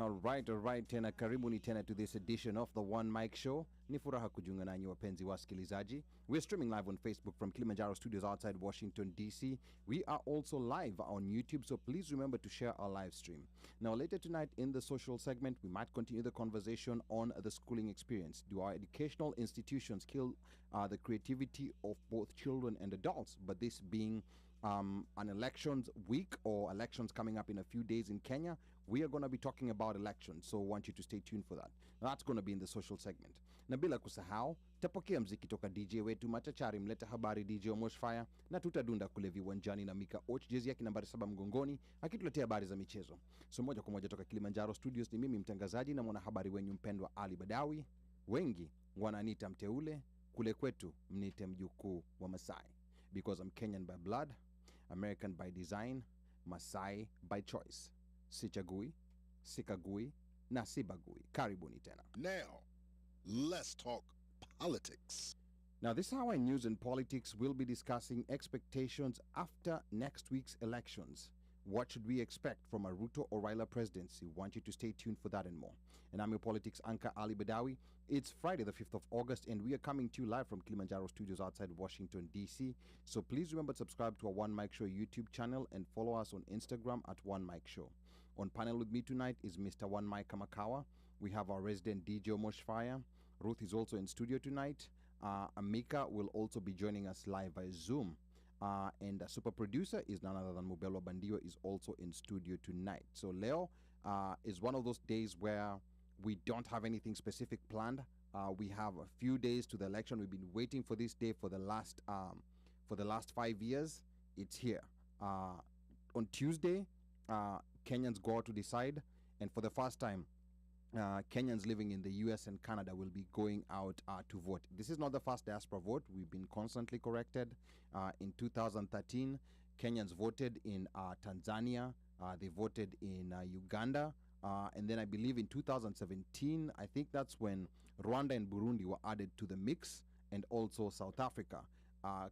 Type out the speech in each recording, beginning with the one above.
All right, tena karibuni tena to this edition of the One Mic Show. Ni furaha kujiunga nanyi wapenzi wasikilizaji. We're streaming live on Facebook from Kilimanjaro studios outside Washington, D.C. We are also live on YouTube, so please remember to share our live stream. Now, later tonight in the social segment, we might continue the conversation on the schooling experience. Do our educational institutions kill the creativity of both children and adults? But this being an elections week or elections coming up in a few days in Kenya, we are going to be talking about elections, so I want you to stay tuned for that. Now, that's going to be in the social segment. Na bila kusahau, tapokea mziki toka DJ wetu machachari mleta habari DJ OmoshFaya, na tutadunda kule viwanjani na Micah jezi yake nambari 7 mgongoni akituletea habari za michezo. So moja kwa moja toka Kilimanjaro studios ni mimi mtangazaji na mwanahabari wenyu mpendwa Ali Badawy. Wengi wananiita mteule, kule kwetu mnite mjukuu wa Masai, because I'm Kenyan by blood, American by design, Masai by choice. Sichagui, sikagui, na sibagui. Karibuni tena. Now, let's talk politics. Now, this hour in news and politics, we'll be discussing expectations after next week's elections. What should we expect from a Ruto or Raila presidency? Want you to stay tuned for that and more. And I'm your politics anchor, Ali Badawy. It's Friday, the 5th of August, and we are coming to you live from Kilimanjaro studios outside Washington, D.C. So please remember to subscribe to our One Mic Show YouTube channel and follow us on Instagram at One Mic Show. On panel with me tonight is Mr. One Micah. We have our resident DJ OmoshFaya. Ruth is also in studio tonight. Micah will also be joining us live by Zoom. And the super producer is none other than Mubelwa Bandiwa, is also in studio tonight. So Leo is one of those days where we don't have anything specific planned. We have a few days to the election. We've been waiting for this day for the last 5 years. It's here. On Tuesday, Kenyans go out to decide, and for the first time, Kenyans living in the US and Canada will be going out to vote. This is not the first diaspora vote. We've been constantly corrected. In 2013, Kenyans voted in Tanzania. They voted in Uganda. And then I believe in 2017, I think that's when Rwanda and Burundi were added to the mix, and also South Africa.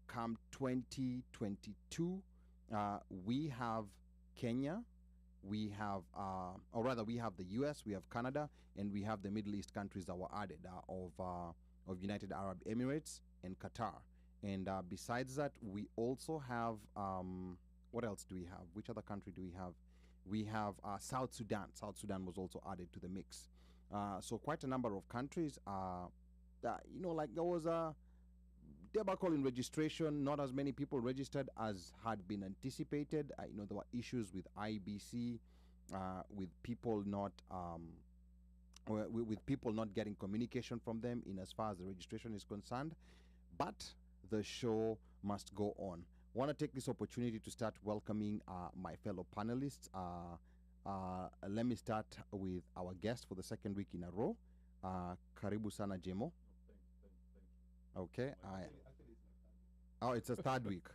Come 2022, we have Kenya. We have, or rather, we have the US, we have Canada, and we have the Middle East countries that were added of United Arab Emirates and Qatar. And besides that, we also have, what else do we have? Which other country do we have? We have South Sudan. South Sudan was also added to the mix. So quite a number of countries. There was a debacle in registration. Not as many people registered as had been anticipated. There were issues with IBC, with people not getting communication from them in as far as the registration is concerned. But the show must go on. I want to take this opportunity to start welcoming my fellow panelists. Let me start with our guest for the second week in a row. Karibu sana Jemo. Okay. It's a third week.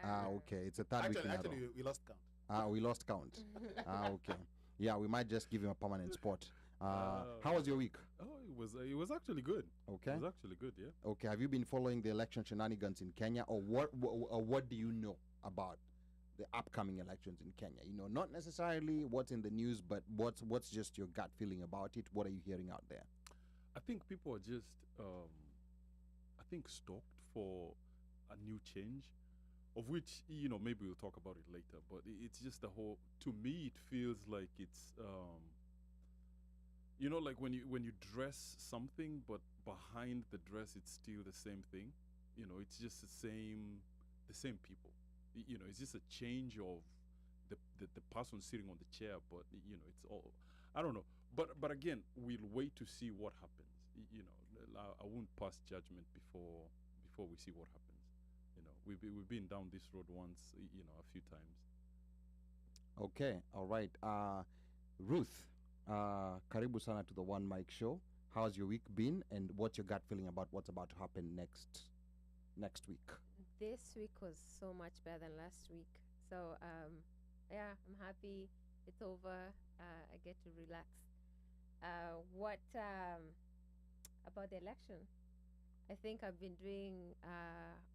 Yeah. Okay. It's a third week in a row. Actually, we lost count. We lost count. Okay. Yeah, we might just give him a permanent spot. How was your week? Oh, it was actually good. Okay. It was actually good, yeah. Okay. Have you been following the election shenanigans in Kenya, or what do you know about the upcoming elections in Kenya? Not necessarily what's in the news, but what's just your gut feeling about it? What are you hearing out there? I think people are just stoked for a new change, of which maybe we'll talk about it later. But it's just the whole. To me, it feels like it's like when you dress something, but behind the dress it's still the same thing. It's just the same people. It's just a change of the person sitting on the chair, but it's all, I don't know. But again, we'll wait to see what happens. I won't pass judgment before we see what happens. We've been down this road once, a few times. Okay, all right. Ruth, karibu sana to the One Mic Show. How's your week been, and what's your gut feeling about what's about to happen next week? This week was so much better than last week. So, yeah, I'm happy it's over. I get to relax. What about the election? I think I've been doing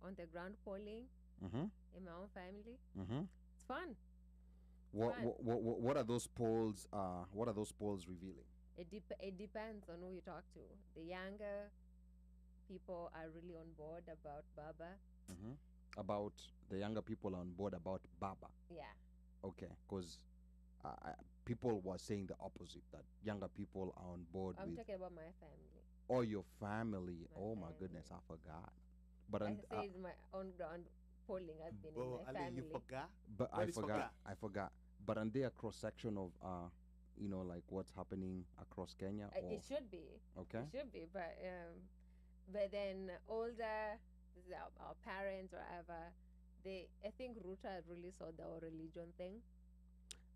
on the ground polling in my own family. It's fun. fun. What are those polls? What are those polls revealing? It depends on who you talk to. The younger people are really on board about Baba. About the younger people on board about Baba. Yeah. Okay, because people were saying the opposite, that younger people are on board I'm with talking about my family. or your family. My Oh my goodness, I family. forgot. But I say my on ground polling has been in my Ali, family. you forgot? but What I is forgot. forgot? I forgot. But aren't they a cross section of like what's happening across Kenya? Or It should be. okay, It should be, but then older, this is our parents or whatever, I think Ruta really saw the whole religion thing.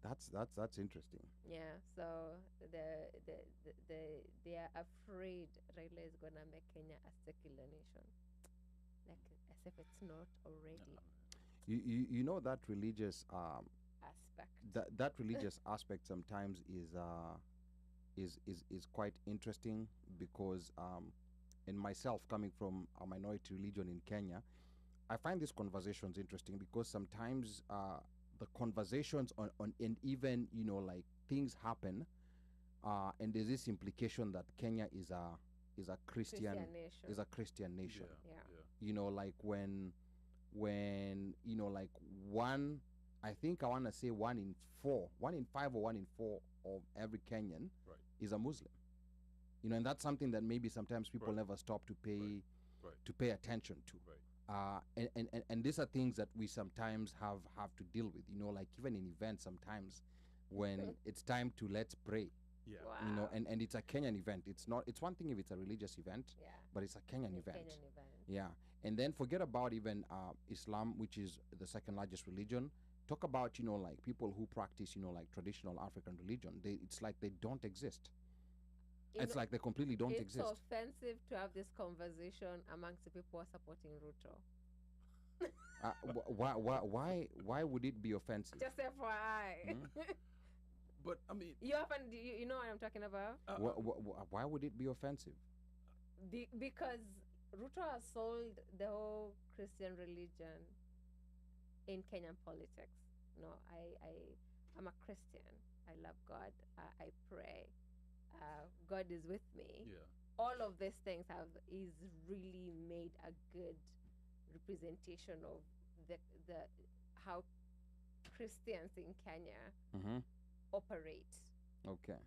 that's interesting. Yeah, so they are afraid Raila is gonna make Kenya a secular nation, like as if it's not already You know that religious aspect. that religious aspect sometimes is quite interesting because in myself coming from a minority religion in Kenya, I find these conversations interesting because sometimes the conversations on and even like things happen and there's this implication that Kenya is a Christian nation. is a Christian nation. Yeah. Like when like one, I think I want to say 1 in 5 or 1 in 4 of every Kenyan Right. is a Muslim. And that's something that maybe sometimes people Right. never stop to pay Right. to pay attention to. Right. And these are things that we sometimes have to deal with. Like even in events sometimes when it's time to let's pray. Yeah. Wow. And it's a Kenyan event. It's one thing if it's a religious event, Yeah. but it's a Kenyan The event. Kenyan event. Yeah. And then forget about even Islam, which is the second largest religion. Talk about like people who practice like traditional African religion. It's like they don't exist. You It's know, like they completely don't it's exist. offensive to have this conversation amongst the people who are supporting Ruto. Why would it be offensive? Just FYI. But I mean, You often you know what I'm talking about? Why would it be offensive? Because Ruto has sold the whole Christian religion in Kenyan politics. No, I'm a Christian. I love God. I pray. God is with me. yeah. All of these things is really made a good representation of the how Christians in Kenya Mm-hmm. operate. Okay.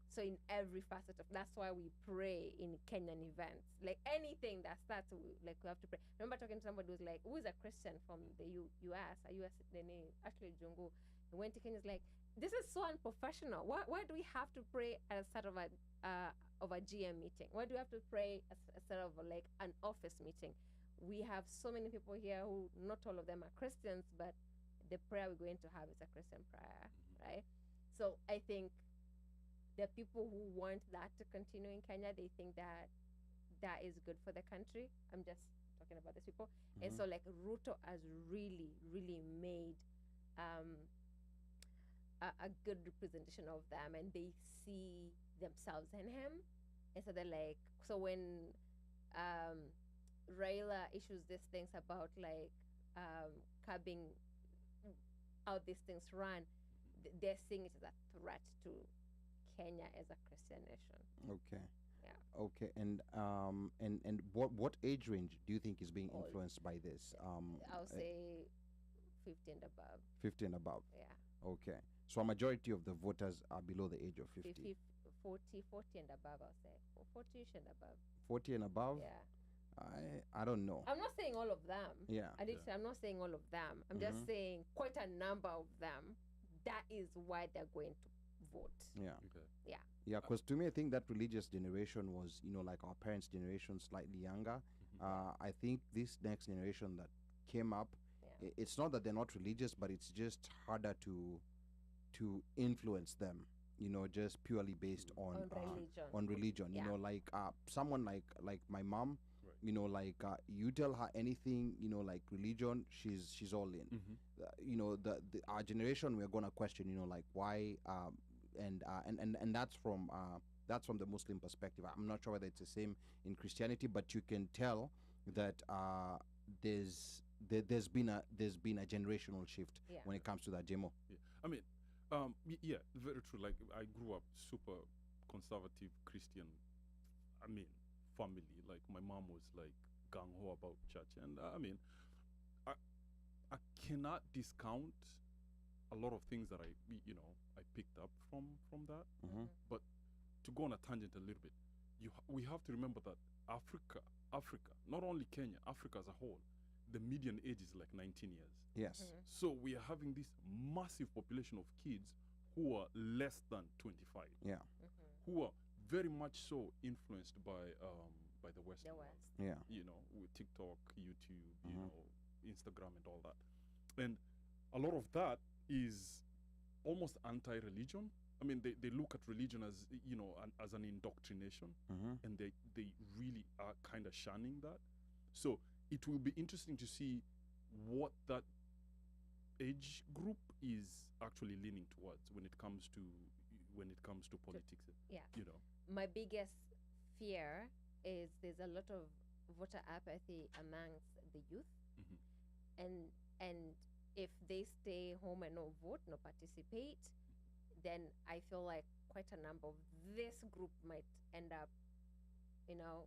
So in every facet of, that's why we pray in Kenyan events. Like anything that starts, like we have to pray. I remember talking to somebody who's like, who is a Christian from the US, a US name, actually Jungu. He went to Kenya, like, this is so unprofessional. Why do we have to pray at a start of a GM meeting? Why do we have to pray as a start of like an office meeting? We have so many people here who, not all of them are Christians, but the prayer we're going to have is a Christian prayer, right? So I think the people who want that to continue in Kenya, they think that that is good for the country. I'm just talking about these people. And so like Ruto has really, really made a good representation of them, and they see themselves in him. And so they're like, so when Raila issues these things about like curbing how these things run, they're seeing it as a threat to Kenya as a Christian nation. Okay. Yeah. Okay. And what age range do you think is being All. influenced by this? I'll say 50 and above. 50 and above. Yeah. Okay. So a majority of the voters are below the age of 50. 40 and above, I'll say. 40ish and above. 40 and above? Yeah. I don't know. I'm not saying all of them. Yeah. I did say I'm not saying all of them. I'm just saying quite a number of them. That is why they're going to vote. Yeah. Okay. Yeah. Yeah, because to me, I think that religious generation was, like our parents' generation, slightly younger. I think this next generation that came up, Yeah. it's not that they're not religious, but it's just harder to influence them. Just purely based on religion. on religion. Yeah. Like someone like my mom. Right. Like you tell her anything, like religion, she's all in. Our generation, we're gonna question, like why, and that's from the Muslim perspective. I'm not sure whether it's the same in Christianity, but you can tell that there's been a generational shift Yeah. when it comes to that, Jemo. Yeah. I mean, Yeah, very true. Like I grew up super conservative Christian. I mean, family. Like my mom was like gung ho about church, and I mean, I I cannot discount a lot of things that I picked up from that. Mhm. But to go on a tangent a little bit, we have to remember that Africa, not only Kenya, Africa as a whole, the median age is like 19 years. Yes. So we are having this massive population of kids who are less than 25, Yeah. who are very much so influenced by the Western The world. West. Yeah. With TikTok, YouTube, Mhm. Instagram, and all that. And a lot of that is almost anti-religion. I mean, they look at religion as as an indoctrination, Mhm. and they really are kind of shunning that. So it will be interesting to see what that age group is actually leaning towards when it comes to politics. Yeah. You know. My biggest fear is there's a lot of voter apathy amongst the youth, Mhm. and if they stay home and no vote, no participate, then I feel like quite a number of this group might end up, you know,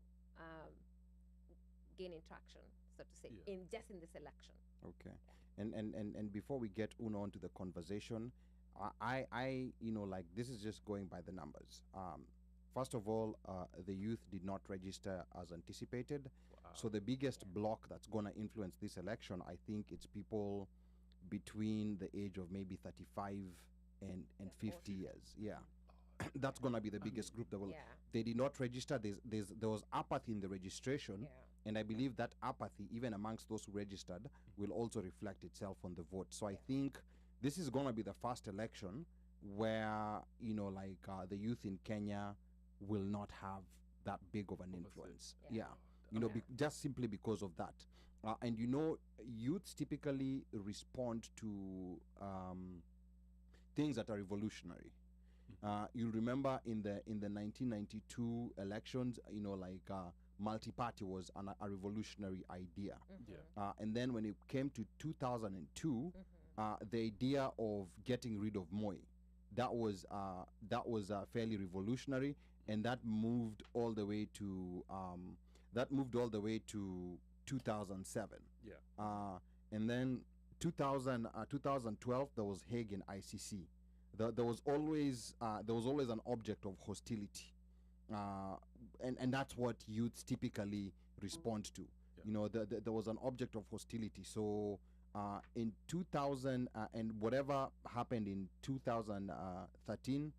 gaining traction, so to say, Yeah. in this election. Okay. And before we get Uno onto the conversation, I like this is just going by the numbers. First of all, the youth did not register as anticipated. Wow. So the biggest block that's going to influence this election, I think it's people between the age of maybe 35 and Yeah, 50 years. Yeah. Oh, That's going to be the I biggest mean, group that will. Yeah. They did not register. There was apathy in the registration. Yeah. And I believe that apathy, even amongst those who registered, will also reflect itself on the vote. So I think this is going to be the first election where, the youth in Kenya will not have that big of an Of a say. influence. Yeah. Yeah. Yeah. Just simply because of that. And youths typically respond to things that are revolutionary. You'll remember in the 1992 elections, multi-party was a revolutionary idea. Yeah. And then when it came to 2002, the idea of getting rid of Moi, that was fairly revolutionary, and that moved all the way to 2007. Yeah. And then 2012 there was Hague and ICC. There was always an object of hostility, and that's what youths typically respond to. Yeah. There was an object of hostility. So in 2000 and whatever happened in 2013,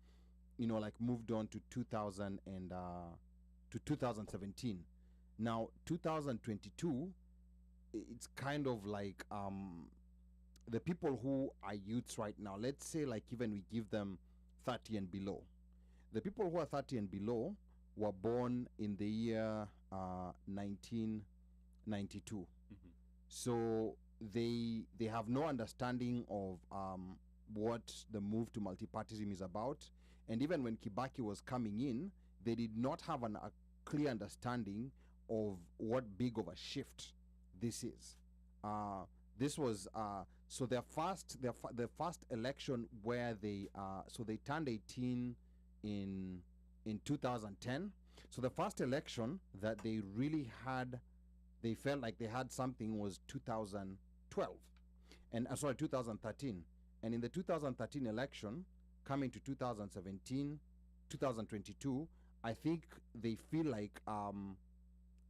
moved on to 2000 and to 2017. Now 2022, it's kind of like the people who are youths right now, let's say like even we give them 30 and below. The people who are 30 and below were born in the year 1992. Mhm. So they have no understanding of what the move to multipartyism is about. And even when Kibaki was coming in, they did not have a clear understanding of what big of a shift this is. This was so their first election where they turned 18 in 2010. So the first election that they really had, they felt like they had something, was 2012, and 2013. And in the 2013 election, coming to 2017, 2022, I think they feel like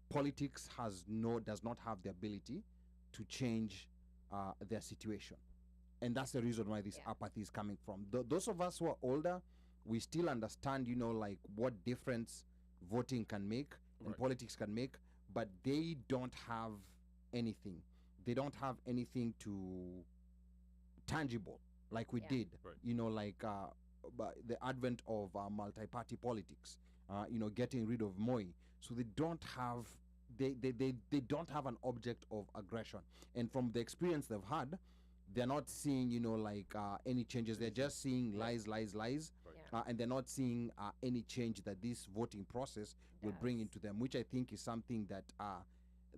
politics does not have the ability to change their situation, and that's the reason why this apathy is coming from. Those of us who are older, we still understand, what difference voting can make and Right. politics can make, but they don't have anything. They don't have anything to tangible like we Yeah. did. Right. But the advent of multi-party politics, getting rid of Moi. So they don't have an object of aggression, and from the experience they've had, they're not seeing any changes. They're just seeing lies. Right. Yeah. And they're not seeing any change that this voting process will bring Does. into them, which I think is something that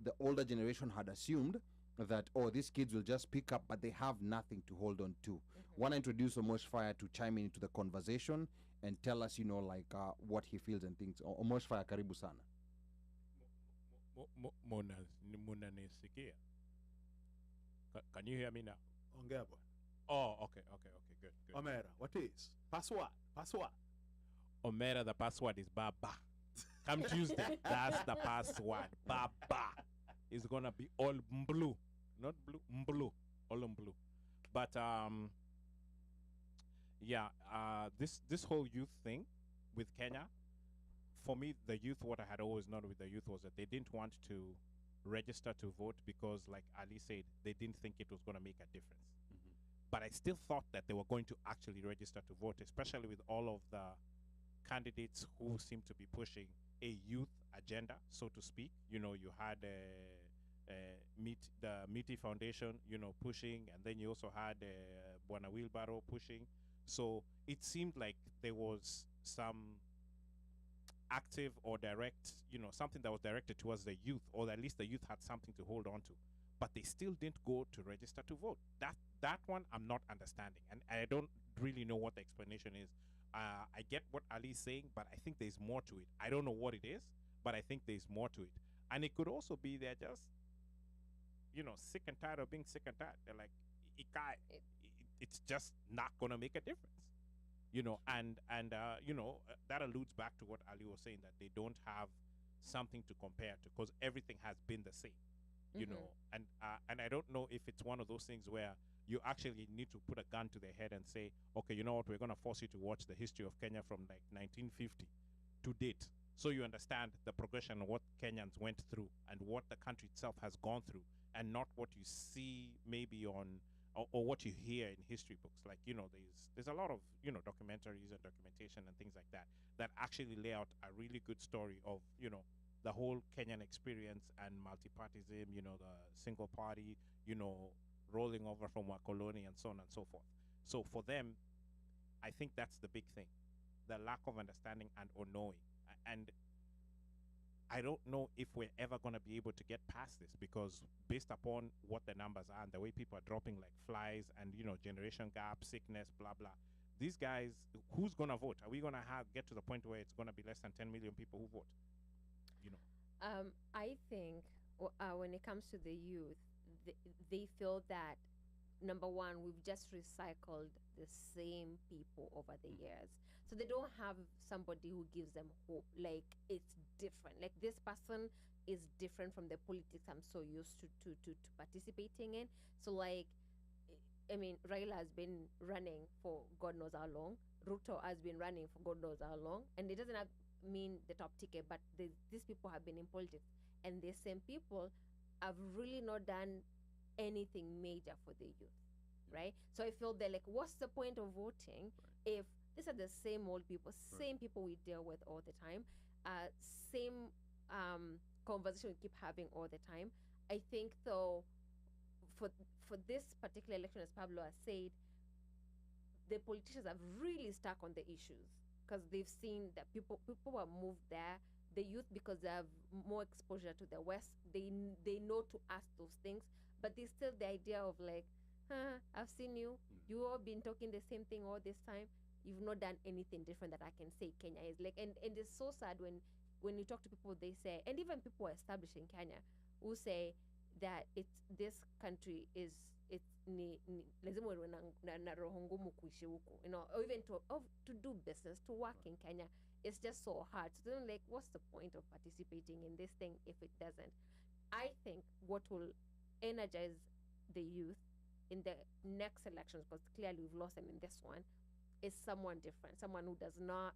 the older generation had assumed, that, oh, these kids will just pick up, but they have nothing to hold on to. Want to introduce OmoshFaya to chime into the conversation and tell us, like what he feels and things. OmoshFaya, karibu sana. Munanisikia. Can you hear me now? Ongea bwana. Oh, okay, good. Omera, what is? Password. Omera, the password is Baba. Come Tuesday, that's the password. Baba. It's gonna be all blue, not blue, all in blue. But this whole youth thing with Kenya, for me, the youth, what I had always known with the youth was that they didn't want to register to vote because, like Ali said, they didn't think it was going to make a difference. But I still thought that they were going to actually register to vote, especially with all of the candidates who seem to be pushing a youth agenda, so to speak. You had the Miti Foundation, pushing, and then you also had Bwana Wheelbarrow pushing. So it seemed like there was some active or direct, something that was directed towards the youth, or at least the youth had something to hold on to. But they still didn't go to register to vote. That one I'm not understanding, and I don't really know what the explanation is. I get what Ali's saying, but I think there's more to it. I don't know what it is, but I think there's more to it. And it could also be they're just, sick and tired of being sick and tired. They're like, it's just not gonna make a difference. That alludes back to what Ali was saying, that they don't have something to compare to because everything has been the same. And I don't know if it's one of those things where you actually need to put a gun to their head and say, okay, you know what, we're going to force you to watch the history of Kenya from like 1950 to date, so you understand the progression of what Kenyans went through and what the country itself has gone through, and not what you see maybe on or what you hear in history books. Like, there's a lot of, documentaries and documentation and things like that actually lay out a really good story of, the whole Kenyan experience and multipartyism, the single party, rolling over from Wakoloni and so on and so forth. So for them, I think that's the big thing, the lack of understanding and or knowing. And I don't know if we're ever going to be able to get past this, because based upon what the numbers are and the way people are dropping like flies and, generation gap, sickness, blah, blah, these guys, who's going to vote? Are we going to get to the point where it's going to be less than 10 million people who vote? I think when it comes to the youth, they feel that, number one, we've just recycled the same people over the years. So they don't have somebody who gives them hope. Like, it's different. Like, this person is different from the politics I'm so used to participating in. So, like, I mean, Raila has been running for God knows how long. Ruto has been running for God knows how long. And it doesn't mean the top ticket, but these people have been in politics. And the same people have really not done anything major for the youth, right? So I feel they're like, what's the point of voting if these are the same old people, same people we deal with all the time, same conversation we keep having all the time. I think, though, for this particular election, as Pablo has said, the politicians have really stuck on the issues because they've seen that people are moved there. The youth, because they have more exposure to the West, they know to ask those things, but there's still the idea of like, I've seen you all been talking the same thing all this time. You've not done anything different that I can say Kenya is like. And it's so sad when you talk to people, they say, and even people established in Kenya who say that this country is lazima uwe na roho ngumu kuishi huku, or even to do business, to work in Kenya. It's just so hard. So then, like, what's the point of participating in this thing if it doesn't? I think what will energize the youth in the next elections, because clearly we've lost them in this one, is someone different, someone who's not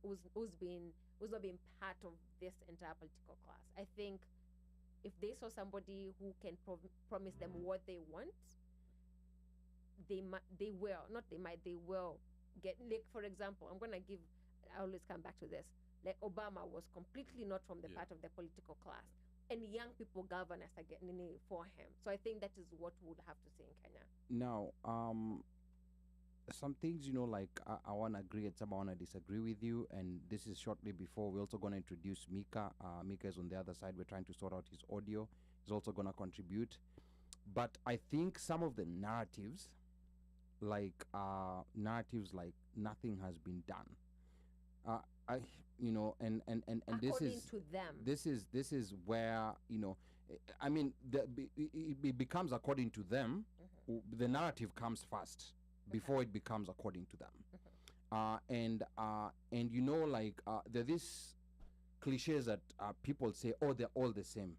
been part of this entire political class. I think if they saw somebody who can promise them what they want, they will get, like, for example, I always come back to this. Like, Obama was completely not from the part of the political class, and young people govern us again for him. So I think that is what we'll have to say in Kenya. Now, some things, like I want to agree and some I want to disagree with you. And this is shortly before we're also going to introduce Micah. Micah is on the other side. We're trying to sort out his audio. He's also going to contribute. But I think some of the narratives like nothing has been done. I you know and According to them. this is where I mean it becomes according to them. The narrative comes first before it becomes according to them. And there are these cliches that people say, oh, they're all the same.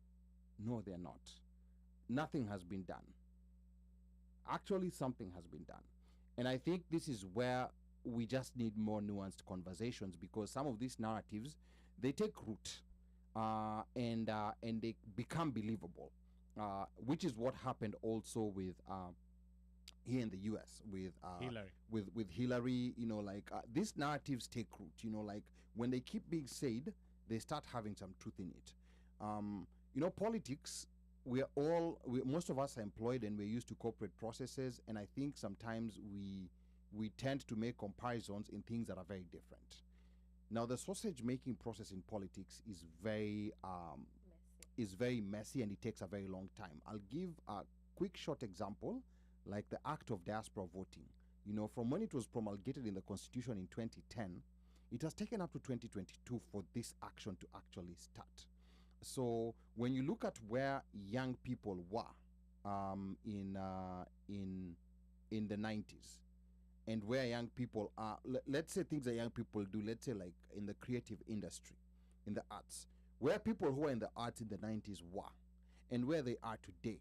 No, they're not. Nothing has been done. Actually, something has been done. And I think this is where we just need more nuanced conversations, because some of these narratives, they take root and they become believable, which is what happened also with here in the US with Hillary. with Hillary. These narratives take root. When they keep being said, they start having some truth in it. Politics, most of us are employed and we're used to corporate processes, and I think sometimes we tend to make comparisons in things that are very different. Now, the sausage making process in politics is very messy, and it takes a very long time. I'll give a quick short example, like the act of diaspora voting. From when it was promulgated in the Constitution in 2010, it has taken up to 2022 for this action to actually start. So when you look at where young people were in the 90s, and where young people are, let's say things that young people do, let's say like in the creative industry, in the arts, where people who were in the arts in the 90s were, and where they are today,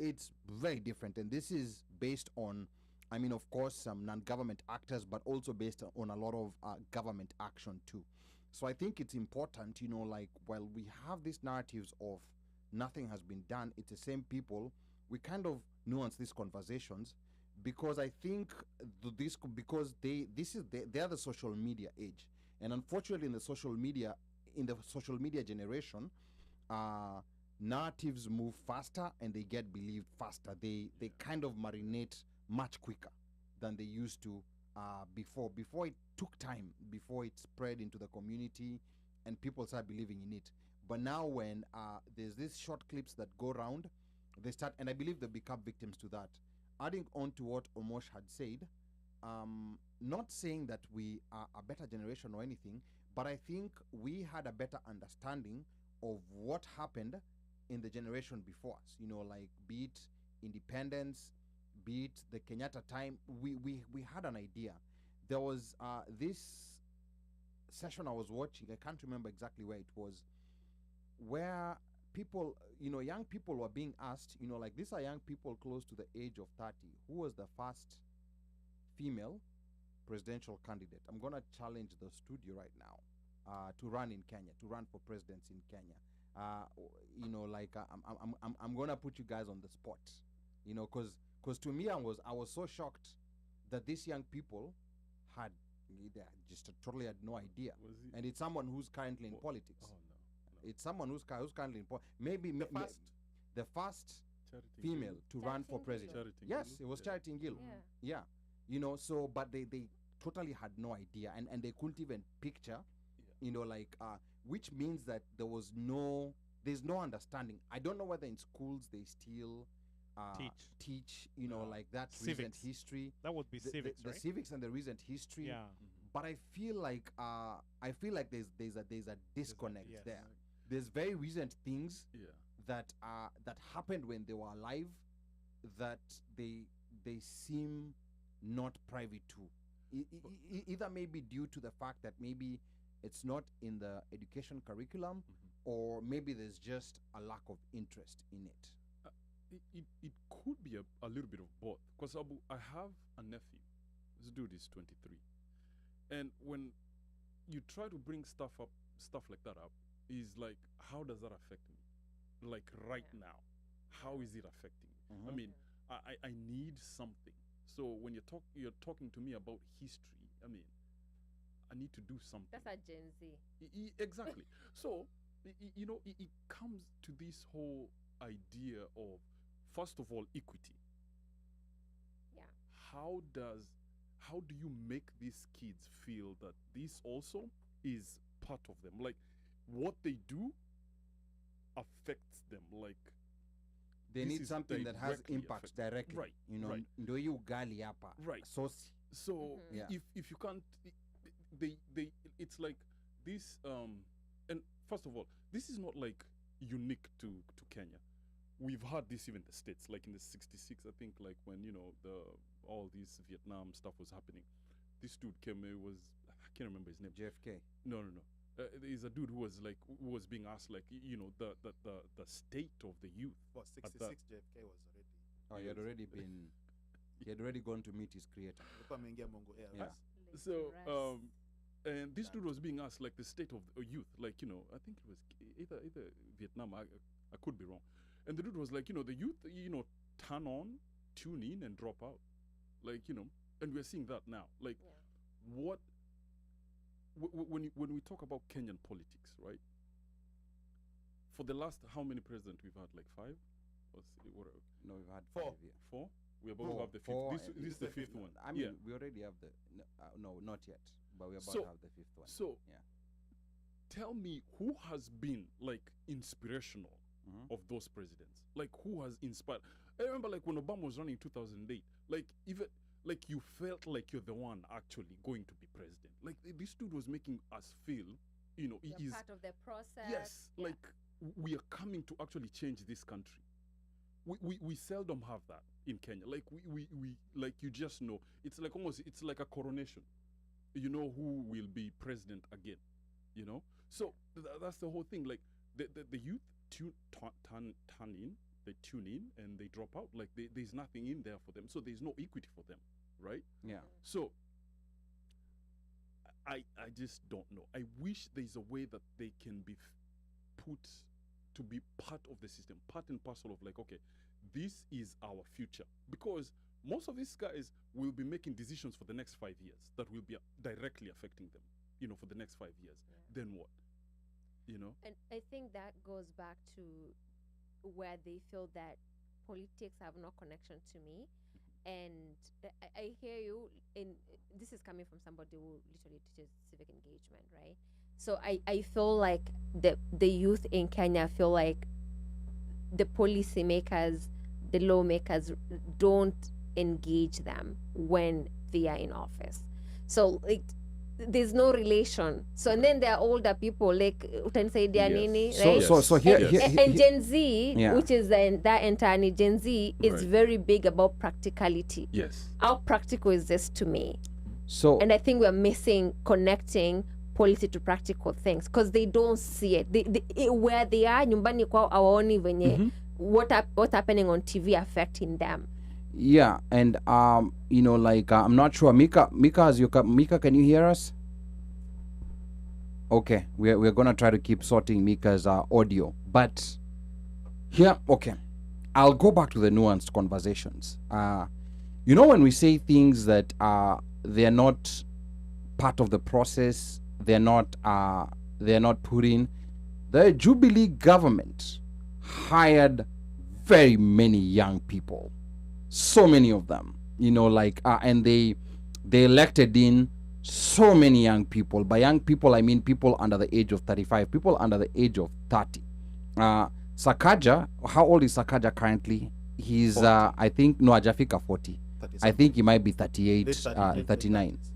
it's very different. And this is based on, of course, some non-government actors, but also based on a lot of government action too. So I think it's important, while we have these narratives of nothing has been done, it's the same people, we kind of nuance these conversations, because I think they are the social media age. And unfortunately, in the social media generation, narratives move faster and they get believed faster. They kind of marinate much quicker than they used to before. Before, it took time before it spread into the community and people start believing in it. But now when there's these short clips that go around, they start, and I believe they become victims to that. Adding on to what Omosh had said, not saying that we are a better generation or anything, but I think we had a better understanding of what happened in the generation before us. Be it independence, be it the Kenyatta time, we had an idea. There was this session I was watching, I can't remember exactly where it was, where people, young people were being asked, these are young people close to the age of 30, who was the first female presidential candidate? I'm going to challenge the studio right now to run in Kenya, to run for presidency in Kenya. I'm going to put you guys on the spot, because to me, I was so shocked that these young people they just totally had no idea. And it's someone who's currently in politics. Oh, no. It's someone who's currently in politics. The first Charity female Gill. to run for Charity president. Charity Yes, Gill. it was Yeah. Charity Gill. Yeah. Yeah. So, but they totally had no idea, and they couldn't even picture, which means that there's no understanding. I don't know whether in schools they still teach like that Civics. recent history. That would be The civics, right? civics and the recent history. Yeah. But I feel like there's a disconnect yes. there. There's very recent things Yeah. that happened when they were alive that they seem not privy to. Either maybe due to the fact that maybe it's not in the education curriculum, or maybe there's just a lack of interest in it. It could be a little bit of both. Because I have a nephew. This dude is 23. And when you try to bring stuff like that up, is like, how does that affect me? Like right now, how is it affecting me? I mean, I need something. So when you're talking to me about history, I mean, I need to do something. That's a Gen Z. Exactly. So, it comes to this whole idea of, first of all, equity. Yeah. How do you make these kids feel that this also is part of them? Like, what they do affects them. Like, They this need is something that has directly impacts affecting- directly. Right, You know, right. ndo hii ugali hapa. Right. Sauce. So Mhm. Yeah. if you can't, they it's like this. And first of all, this is not like unique to Kenya. We've had this even in the States, like in the '66, I think, like when all this Vietnam stuff was happening. This dude came. It was, I can't remember his name. JFK. No. There's a dude who was being asked, like, the state of the youth. What, At 66 JFK was already. Oh, he had already been. He had already gone to meet his creator. Alikuwa ameingia Mungu Air. Yeah. So, Rest. and this dude was being asked, like, the state of the youth, like, I think it was either Vietnam. I could be wrong. And the dude was like, the youth, turn on, tune in, and drop out, like, and we're seeing that now. Like, Yeah. what when we talk about Kenyan politics, right? For the last, how many presidents we've had? Like 5? Or what? No, we've had 4. 5 here. 4? We're about to have the fifth. Four, This and is the fifth one. I mean, yeah. we already have the. No, not yet. But we're about So- to have the 5th one. So, Yeah. tell me who has been like inspirational Mhm. of those presidents? Like, who has inspired? I remember, like, when Obama was running in 2008, like, even like you felt like you're the one actually going to be president. Like, this dude was making us feel, he You're is part of the process. yes, Yeah. like we are coming to actually change this country. We seldom have that in Kenya. Like we like, you just know, it's like almost, it's like a coronation. You know who will be president again. So that's the whole thing. Like the youth turn in, they tune in and they drop out. Like there's nothing in there for them. So there's no equity for them, right? Yeah. So I just don't know. I wish there's a way that they can be put to be part of the system, part and parcel of, like, okay, this is our future. Because most of these guys will be making decisions for the next 5 years that will be directly affecting them, for the next 5 years. Yeah. Then what? And I think that goes back to where they feel that politics have no connection to me. And I hear you. This is coming from somebody who literally teaches civic engagement, right? So I feel like the youth in Kenya feel like the policymakers, the lawmakers don't engage them when they are in office. So like, there's no relation. So and then there are older people like utanisaidia Yes. nini, So right? so here, and, here, and Gen Z, Yeah. which is that entirely Gen Z, is Right. very big about practicality. Yes. How practical is this to me? so And I think we're missing connecting policy to practical things because they don't see it. Where they are, nyumbani kwao hawaoni venye what's happening on TV affecting them. yeah, and like I'm not sure. Micah, Micah, can you hear us? Okay, we're gonna try to keep sorting Micah's audio, but here, okay, I'll go back to the nuanced conversations. When we say things that they're not part of the process, they're not put in. The Jubilee government hired very many young people, so many of them, and they elected in so many young people. By young people, I mean people under the age of 35, people under the age of 30. Sakaja, how old is Sakaja currently? He's, 40. I think, no, Ajafika 40. 30 I think he might be 38, Late 30s, late 39. 30s.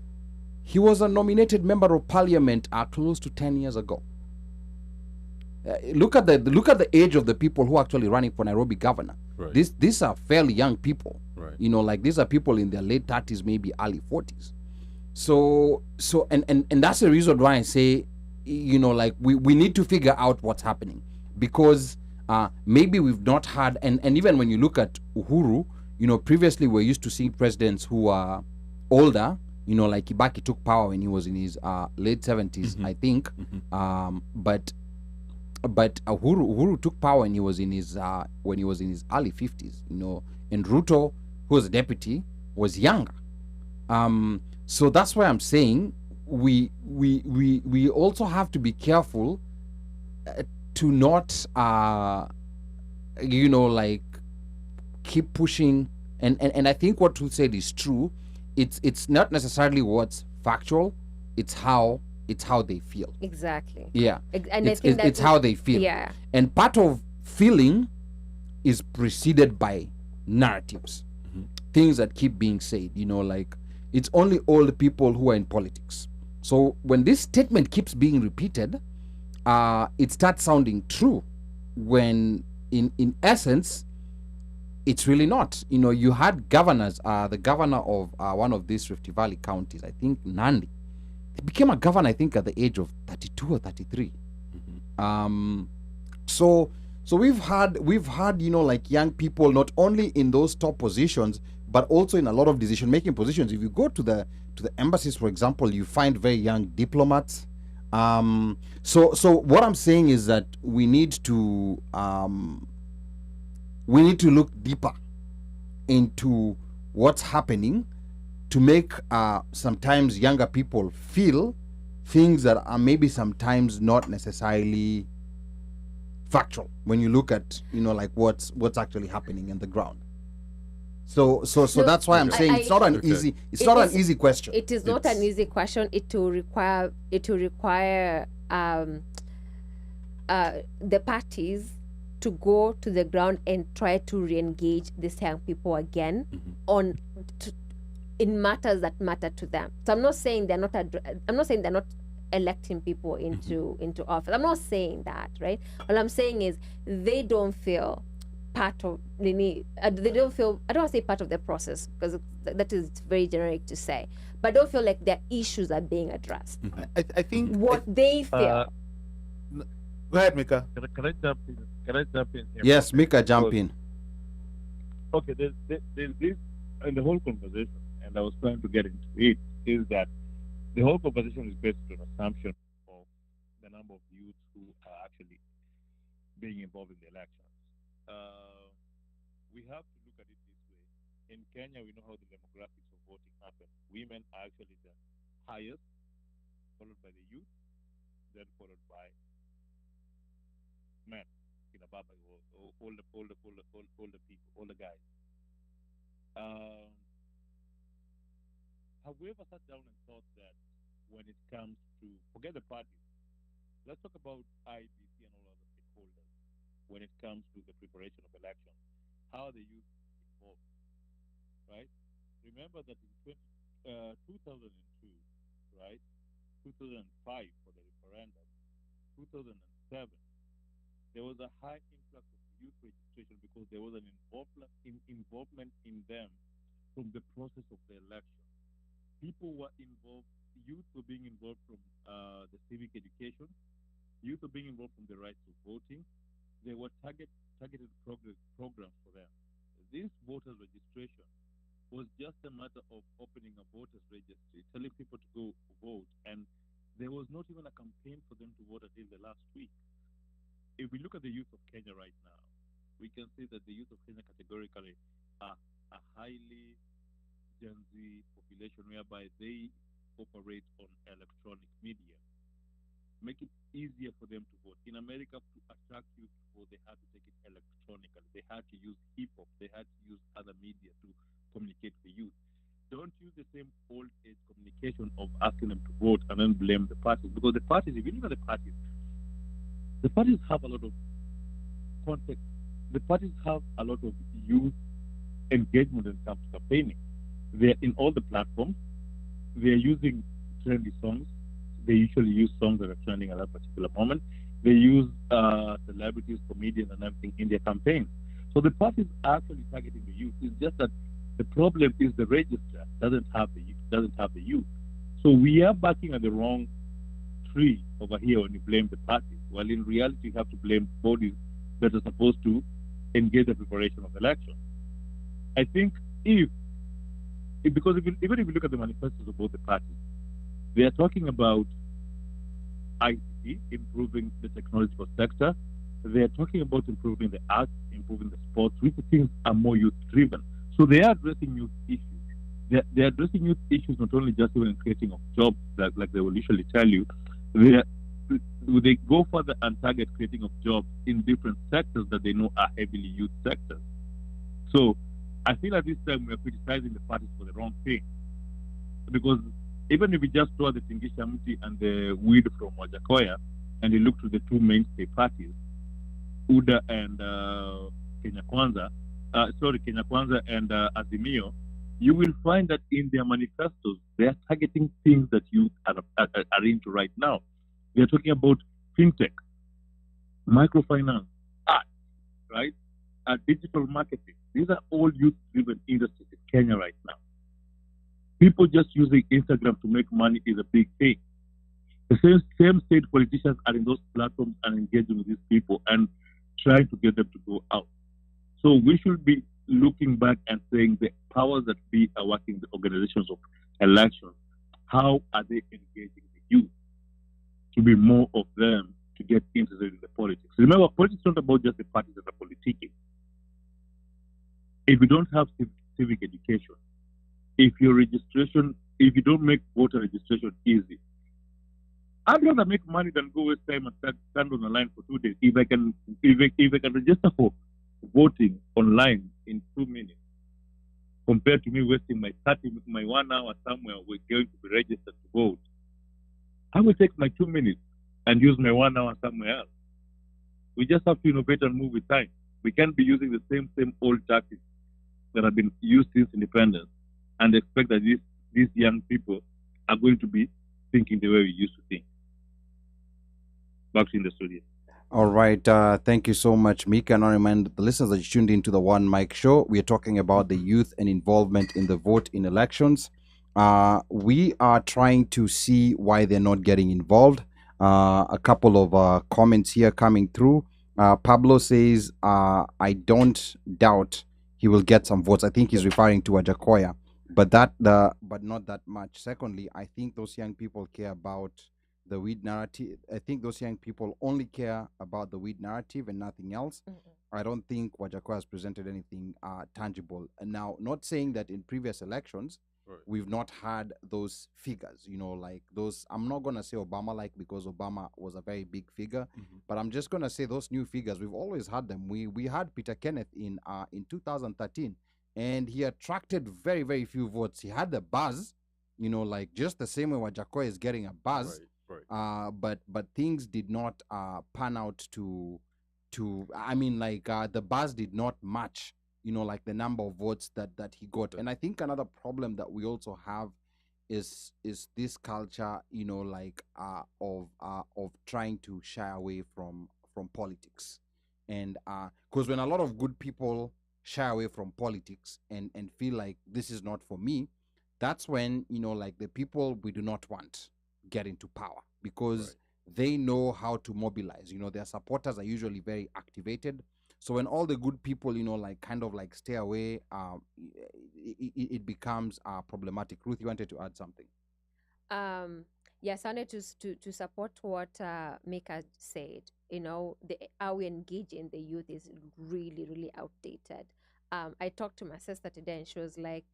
He was a nominated member of parliament close to 10 years ago. Look at the age of the people who are actually running for Nairobi governor. Right. These are fairly young people. Right. Like these are people in their late 30s, maybe early 40s. So and that's the reason why I say, like we need to figure out what's happening, because maybe we've not had, and even when you look at Uhuru, previously we're used to seeing presidents who are older, like Kibaki took power when he was in his late 70s, I think. But Uhuru took power when he was in his early 50s, and Ruto, who was a deputy, was younger. So that's why I'm saying we also have to be careful to not like keep pushing, and I think what Truth said is true. It's not necessarily what's factual, it's how they feel. Exactly. Yeah. And I think it's how they feel. Yeah. And part of feeling is preceded by narratives, things that keep being said, like it's only old people who are in politics. So when this statement keeps being repeated, it starts sounding true when in essence it's really not. You had governors, the governor of one of these Rift Valley counties, I think Nandi, he became a governor, I think, at the age of 32 or 33. So we've had like young people not only in those top positions but also in a lot of decision making positions. If you go to the embassies, for example, you find very young diplomats. So what I'm saying is that we need to look deeper into what's happening to make sometimes younger people feel things that are maybe sometimes not necessarily factual when you look at like what's actually happening in the ground. So that's why I'm saying it's not an easy question. It is not an easy question. It will require the parties to go to the ground and try to re-engage these young people again in matters that matter to them. So I'm not saying they're not electing people into office. I'm not saying that, right? What I'm saying is they don't feel part of they don't feel, I don't want to say part of the process because that is very generic to say, but don't feel like their issues are being addressed. I think what they feel. Go ahead, Micah. Can I jump in? Can I jump in here? Yes, Micah, jump in. Okay, there's this in the whole conversation, and I was trying to get into it, is that the whole conversation is based on assumption of the number of youths who are actually being involved in the elections. We have to look at it this way. In Kenya, we know how the demographics of voting happen. Women are actually the highest, followed by the youth, then followed by men in a Baba, or older people, older guys. Have we ever sat down and thought that when it comes to, forget the parties, let's talk about IBC and all other stakeholders when it comes to the preparation of elections? How are the youth involved, right? Remember that in 2002, right, 2005 for the referendum, 2007, there was a high influx of youth registration because there was an involvement in them from the process of the election. People were involved, youth were being involved from the civic education, youth were being involved from the rights of voting. There were targeted programs for them. This voters registration was just a matter of opening a voters registry, telling people to go vote, and there was not even a campaign for them to vote until the last week. If we look at the youth of Kenya right now, we can see that the youth of Kenya categorically are a highly Gen Z population whereby they operate on electronic media. Make it easier for them to vote. In America, to attract youth to vote, they had to take it electronically. They had to use hip-hop. They had to use other media to communicate with the youth. Don't use the same old age communication of asking them to vote and then blame the parties. Because the parties, if you look at the parties have a lot of context. The parties have a lot of youth engagement when it comes to campaigning. They're in all the platforms. They're using trendy songs. They usually use songs that are trending at that particular moment. They use celebrities, comedians, and everything in their campaigns. So the parties are actually targeting the youth. It's just that the problem is the register doesn't have the youth. So we are backing at the wrong tree over here when you blame the parties. Well, in reality, you have to blame bodies that are supposed to engage the preparation of the election. I think because even if you look at the manifestos of both the parties, they are talking about ICT, improving the technological sector. They are talking about improving the arts, improving the sports, which things are more youth-driven. So they are addressing youth issues. They are addressing youth issues not only just even in creating of jobs, like they will usually tell you. They go further and target creating of jobs in different sectors that they know are heavily youth sectors. So I feel at this time we are criticizing the parties for the wrong thing. Because even if we just throw the Tingisha Mti and the weed from Wajakoya and you look to the two mainstay parties, UDA and Kenya Kwanza, Kenya Kwanza and Azimio, you will find that in their manifestos, they are targeting things that youth are into right now. They are talking about fintech, microfinance, art, right? Digital marketing. These are all youth-driven industries in Kenya right now. People just using Instagram to make money is a big thing. The same state politicians are in those platforms and engaging with these people and trying to get them to go out. So we should be looking back and saying the powers that be are working the organizations of elections. How are they engaging the youth to be more of them to get interested in the politics? Remember, politics is not about just the parties that are politicking. If you don't have civic education, if you don't make voter registration easy, I'd rather make money than go waste time and stand on the line for 2 days. If I can register for voting online in 2 minutes, compared to me wasting my 1 hour somewhere, we're going to be registered to vote. I will take my 2 minutes and use my 1 hour somewhere else. We just have to innovate and move with time. We can't be using the same old tactics that have been used since independence and expect that these young people are going to be thinking the way we used to think. Back to the studio. All right. Thank you so much, Micah. And I remind the listeners that you tuned into the One Mic show. We are talking about the youth and involvement in the vote in elections. We are trying to see why they're not getting involved. A couple of comments here coming through. Pablo says, I don't doubt he will get some votes. I think he's referring to Ajakoya, but not that much. Secondly, I think those young people care about the weed narrative. I think those young people only care about the weed narrative and nothing else. I don't think Wajakoya has presented anything tangible. And now, not saying that in previous elections, we've not had those figures, like those. I'm not going to say Obama because Obama was a very big figure, but I'm just going to say those new figures, we've always had them. We had Peter Kenneth in 2013, and he attracted very, very few votes. He had the buzz, like just the same way Wajakoya is getting a buzz. But things did not pan out to the buzz did not match like the number of votes that he got. And I think another problem that we also have is this culture of trying to shy away from politics. And because when a lot of good people shy away from politics and feel like this is not for me, that's when the people we do not want get into power, because they know how to mobilize. Their supporters are usually very activated. So when all the good people stay away, it becomes problematic. Ruth, you wanted to add something? Yes, I wanted to support what Micah said. How we engage in the youth is really, really outdated. I talked to my sister today, and she was like,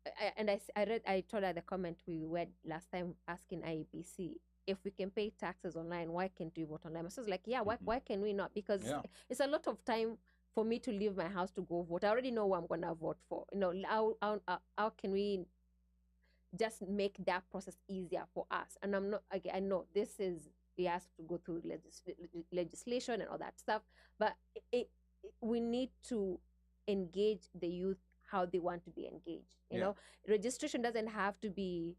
I told her the comment we read last time asking IEBC, if we can pay taxes online, why can't we vote online? So I was like, why can we not? Because it's a lot of time for me to leave my house to go vote. I already know who I'm going to vote for. How can we just make that process easier for us? And I know we have to go through legislation and all that stuff, but we need to engage the youth how they want to be engaged. Registration doesn't have to be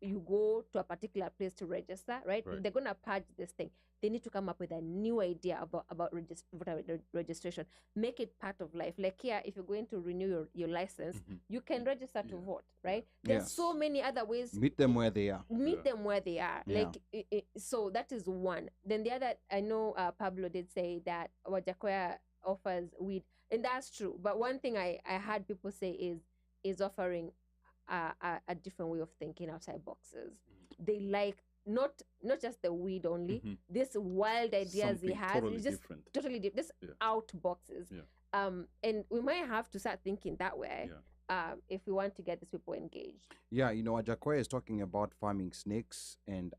you go to a particular place to register, right? They're going to purge this thing. They need to come up with a new idea about voter registration. Make it part of life. Like here, if you're going to renew your license, you can register to vote, right? There's so many other ways. Meet them where they are. Meet them where they are. So that is one. Then the other, I know Pablo did say that Wajakoya offers weed, and that's true. But one thing I heard people say is offering a different way of thinking outside boxes. They like not just the weed only. This wild ideas he has is just totally different. This out boxes. And we might have to start thinking that way. If we want to get these people engaged. Ajakoya is talking about farming snakes and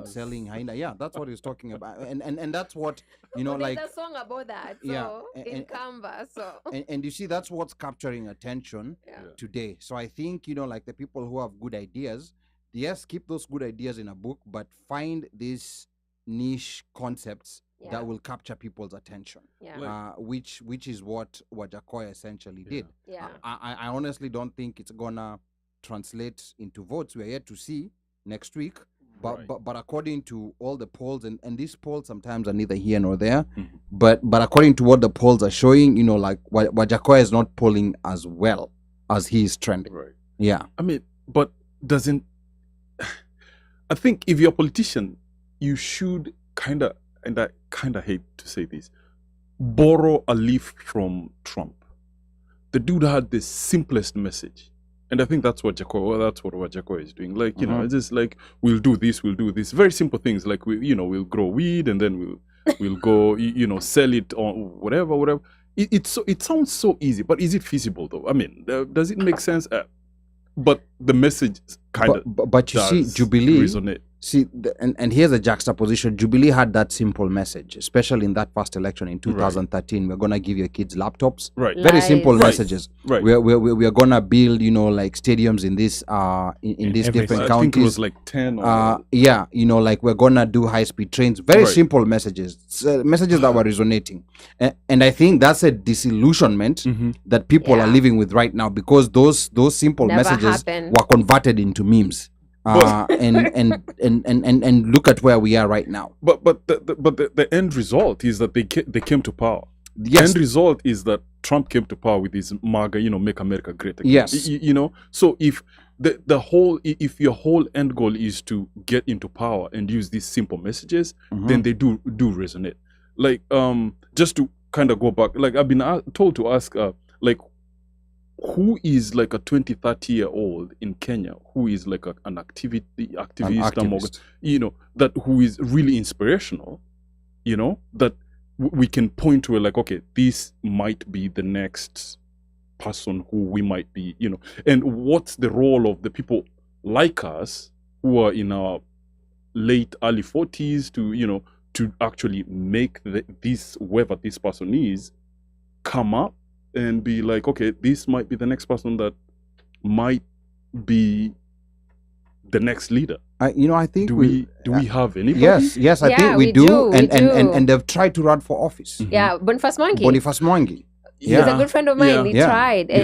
selling hyena. Yeah, that's what he's talking about. And that's what there's a song about that. So in Canva. So and you see, that's what's capturing attention today. So I think the people who have good ideas, yes, keep those good ideas in a book, but find these niche concepts Yeah. that will capture people's attention. Yeah. Like- Which is what Wajakoya essentially did. Yeah. I honestly don't think it's gonna translate into votes. We're yet to see next week. But, Right. but according to all the polls, and these polls sometimes are neither here nor there, Mhm. but according to what the polls are showing, like Wajakoya is not polling as well as he is trending. Right. Yeah. I mean, but doesn't I think if you're a politician, you should kind of, and I kind of hate to say this, borrow a leaf from Trump. The dude had the simplest message. And I think that's what Wajakoya is doing. Like, you know, it's just like, we'll do this. Very simple things. Like, we'll grow weed and then we'll go, sell it or whatever. It sounds so easy, but is it feasible though? I mean, does it make sense? But the message kind of but you see, Jubilee resonate. See, and here's a juxtaposition. Jubilee had that simple message, especially in that first election in 2013. We're gonna give your kids laptops. Right. Very simple Lies. messages. Right. We're gonna build, like stadiums in this in these every different I think it was counties. like 10 or Yeah, like we're gonna do high-speed trains. Very Right. simple messages, messages that were resonating, and I think that's a disillusionment that people are Yeah. living with right now, because those simple Never messages happened. were converted into memes. And look at where we are right now. But the end result is that they came to power. The Yes, end result is that Trump came to power with his MAGA, make America great again. Yes. So if if your whole end goal is to get into power and use these simple messages, then they do resonate. Like just to kind of go back, like I've been told to ask like, who is like a 20, 30-year-old in Kenya who is like an activist, that who is really inspirational, that we can point to like, okay, this might be the next person who we might be, and what's the role of the people like us who are in our late early 40s to actually make this, whoever this person is, come up and be like, okay, this might be the next person that might be the next leader. I think Do we have anybody? Yes, I Yeah, think we we do, do, we and they've tried to run for office. Yeah, Boniface Mwangi. Boniface Mwangi, He's a good friend of mine. He Yeah. tried. he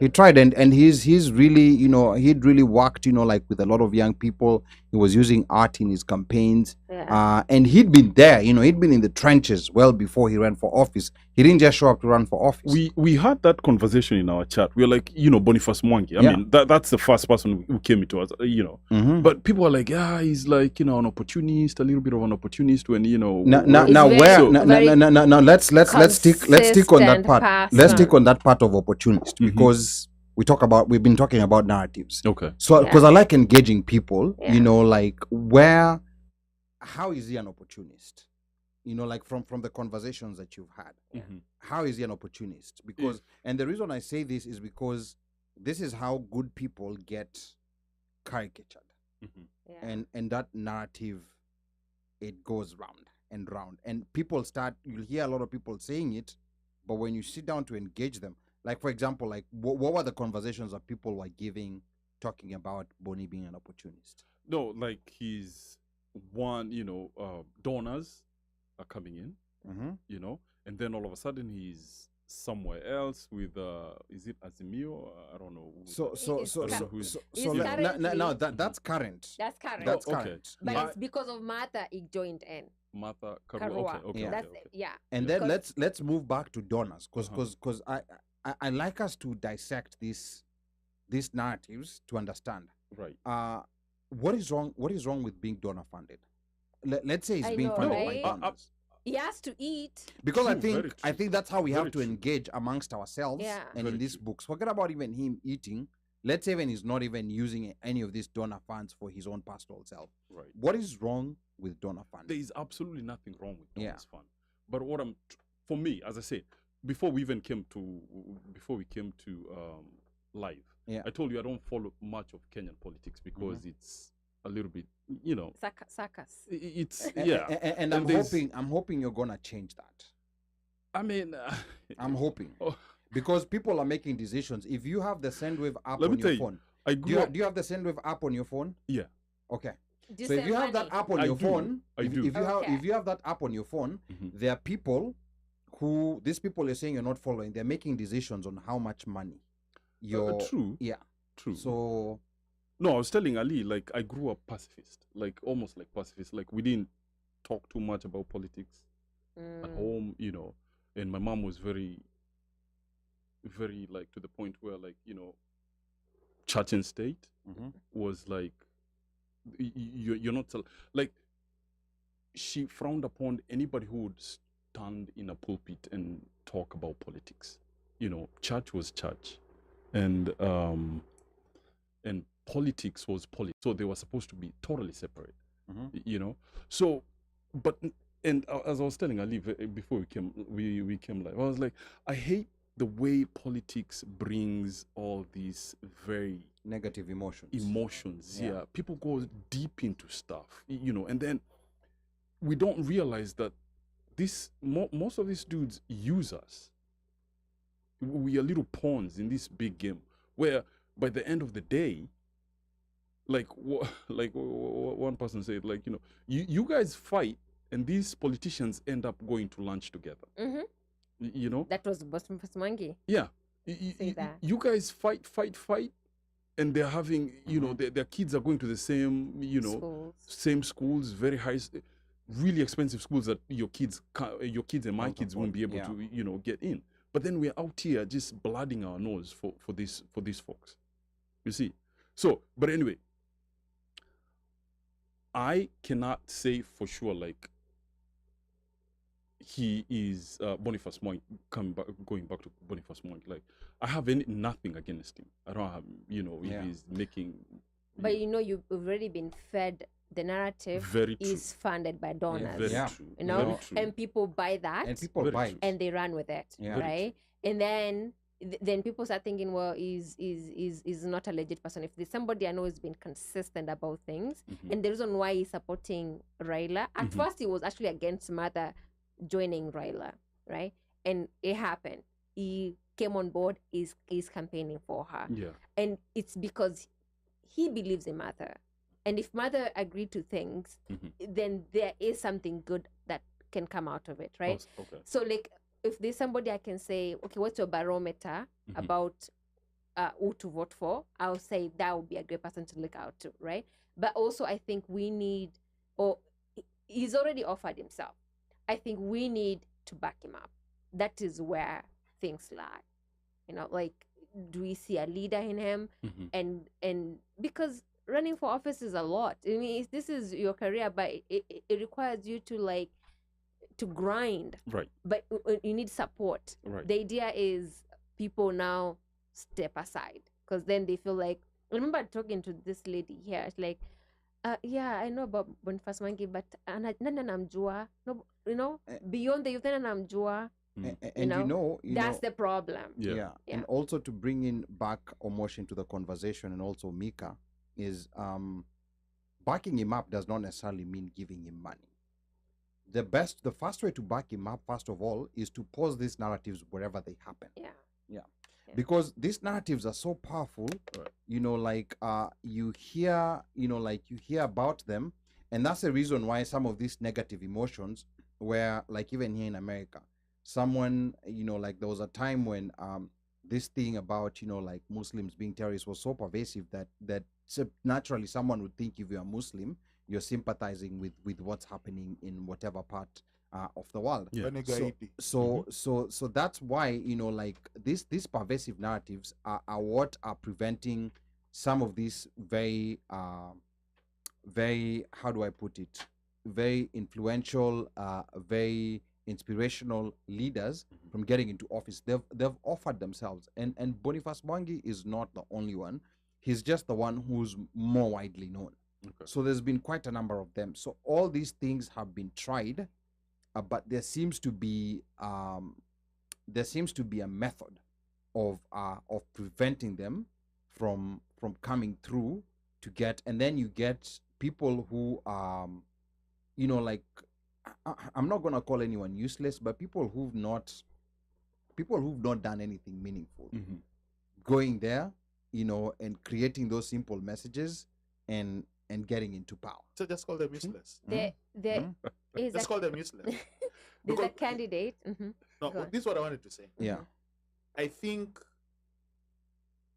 And tried, and he's really, he'd really worked, like with a lot of young people. He was using art in his campaigns, and he'd been there, he'd been in the trenches well before he ran for office. He didn't just show up to run for office. We had that conversation in our chat. We were like, Boniface Mwangi. I Yeah. mean, that's the first person who came into us, Mhm. But people are like, he's like, an opportunist, a little bit of an opportunist when, Now It's where very- now let's stick on that consistent part. person. Let's stick on that part of opportunist, Mhm. because we've been talking about narratives. Okay. So Yeah. because I like engaging people, Yeah. like how is he an opportunist? Like from the conversations that you've had. Mhm. How is he an opportunist? Because and the reason I say this is because this is how good people get caricatured. Mhm. Yeah. And that narrative, it goes round and round, and you'll hear a lot of people saying it, but when you sit down to engage them, like for example, like what were the conversations that people were talking about Boni being an opportunist? No, like he's one, donors are coming in, Mm-hmm. and then all of a sudden he's somewhere else with is it Azimio? I don't know. So It's now currently- that's current. That's current. That's okay. current. But Yeah. it's because of Martha he joined in. Martha Karua. Okay. Yeah. That's Okay. yeah. And Yeah. then let's move back to donors, because Uh-huh. I like us to dissect these narratives to understand. Right. What is wrong with being donor funded? Let's say it's I being know, funded right? by donors. He has to eat. Because True, very I true. think that's how we Very have to true. engage amongst ourselves, Yeah. and Very in these true. books. Forget about even him eating. Let's say even he's not even using any of these donor funds for his own personal self. Right. What is wrong with donor There funding? is absolutely nothing wrong with Yeah. Donors Fund. But what for me, as I say, before we came to live, Yeah. I told you I don't follow much of Kenyan politics because Mm-hmm. it's a little bit, Sakas. it's A- yeah. and And I'm there's- hoping you're gonna change that. I mean, I'm hoping. Oh. Because people are making decisions. If you have the Sendwave app Let me on tell your you, phone, I do grew you, up. do you have the Sendwave app on your phone? Yeah. Okay. Do you So if send you have money? that app on I your do. phone, I if, do. if you Okay. have that app on your phone, Mhm. there are people who these people you're saying you're not following. They're making decisions on how much money you're. True. Yeah. True. So No, I was telling Ali, like, I grew up pacifist, like, almost like pacifist. Like, we didn't talk too much about politics at home, you know. And my mom was very, very, like, to the point where, like, you know, church and state was like, you're not, like, she frowned upon anybody who would stand in a pulpit and talk about politics. You know, church was church. And politics was politics. So they were supposed to be totally separate, you know. So, but and as I was telling Ali before we came live, I was like, I hate the way politics brings all these very negative emotions. Yeah, people go deep into stuff, you know, and then we don't realize that most of these dudes use us. We are little pawns in this big game where by the end of the day, like one person said, like, you know, you guys fight and these politicians end up going to lunch together. You know, That was Boston Monkey. yeah. Say that. You guys fight, and they're having, you know, their kids are going to the same, you know, same schools, very high, really expensive schools that your kids and my kids won't be able to, you know, get in. But then we're out here just blooding our nose for these folks. You see? So, but anyway, I cannot say for sure, like, he is Boniface Moink, going back to Boniface Moink. Like, I have nothing against him. I don't have, you know, if he's making. But you know, you've already been fed the narrative Very true. is funded by donors. Very true. You know, Very true. and people buy that, And people buy it. and they run with it, right? And then people start thinking, well, is not a legit person. If there's somebody I know has been consistent about things, and the reason why he's supporting Raila, at first he was actually against Mother joining Raila, right? And it happened. He came on board, is campaigning for her. Yeah. And it's because he believes in Mother. And if Mother agreed to things, then there is something good that can come out of it, right? Okay. So, like, if there's somebody I can say, okay, what's your barometer about who to vote for? I'll say that would be a great person to look out to, right? But also, I think we need, or he's already offered himself. I think we need to back him up. That is where things lie. You know, like, do we see a leader in him? And because running for office is a lot. I mean, this is your career, but it requires you to, like, to grind. Right. But you need support. Right. The idea is people now step aside because then they feel like, I remember talking to this lady here. It's like, yeah, I know about Boniface Mangi, but nana namjua, no, you know, beyond the youth, nana namjua. And you know, that's the problem. Yeah. And also to bring in back Omosh into the conversation, and also Micah, is backing him up does not necessarily mean giving him money. The first way to back him up, first of all, is to pause these narratives wherever they happen. Yeah. Because these narratives are so powerful, you know, like you hear about them, and that's the reason why some of these negative emotions, where, like, even here in America, someone, you know, like, there was a time when this thing about, you know, like, Muslims being terrorists was so pervasive that naturally someone would think if you're a Muslim, you're sympathizing with what's happening in whatever part of the world. So that's why, you know, like, these pervasive narratives are what are preventing some of these very how do I put it, very influential, very inspirational leaders from getting into office. They've offered themselves, and Boniface Mwangi is not the only one. He's just the one who's more widely known. So there's been quite a number of them. So all these things have been tried, but there seems to be a method of preventing them from coming through to get, and then you get people who you know, like, I'm not gonna call anyone useless, but people who've not done anything meaningful, going there, you know, and creating those simple messages and and getting into power. So just call them useless. There is Just a, call them useless. there's a Because- candidate. No, Go on. this is what I wanted to say. Yeah. I think,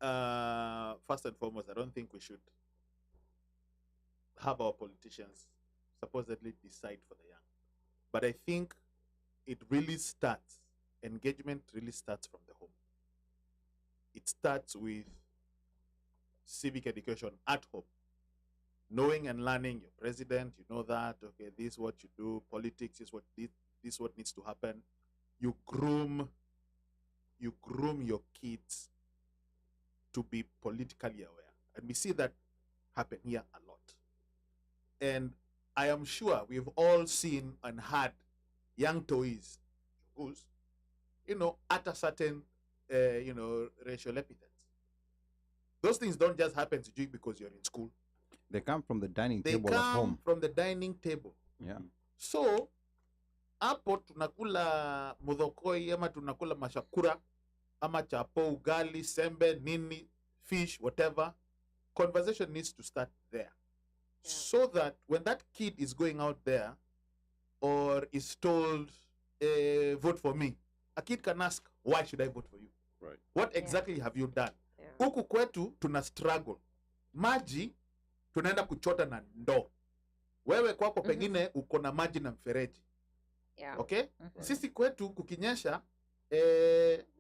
first and foremost, I don't think we should have our politicians supposedly decide for the young. But I think it really starts, engagement really starts from the home. It starts with civic education at home. Knowing and learning your president, you know that, okay, this is what you do, politics is what this is what needs to happen. You groom your kids to be politically aware. And we see that happen here a lot. And I am sure we've all seen and heard young toys who's, at a certain, racial epithets. Those things don't just happen to you because you're in school. They come from the dining They table at come home. from the dining table. Yeah. So, hapo tunakula mudhokoi ama tunakula mashakura ama chapo, ugali, sembe, nini, fish, whatever. Conversation needs to start there. Yeah. So that when that kid is going out there or is told, vote for me, a kid can ask, why should I vote for you? Right. What exactly have you done? Yeah. Huku kwetu tuna struggle. Maji tunaenda kuchota na ndoo. Wewe kwako pengine uko na maji na mfereji. Yeah. Okay? Sisi kwetu kukinyesha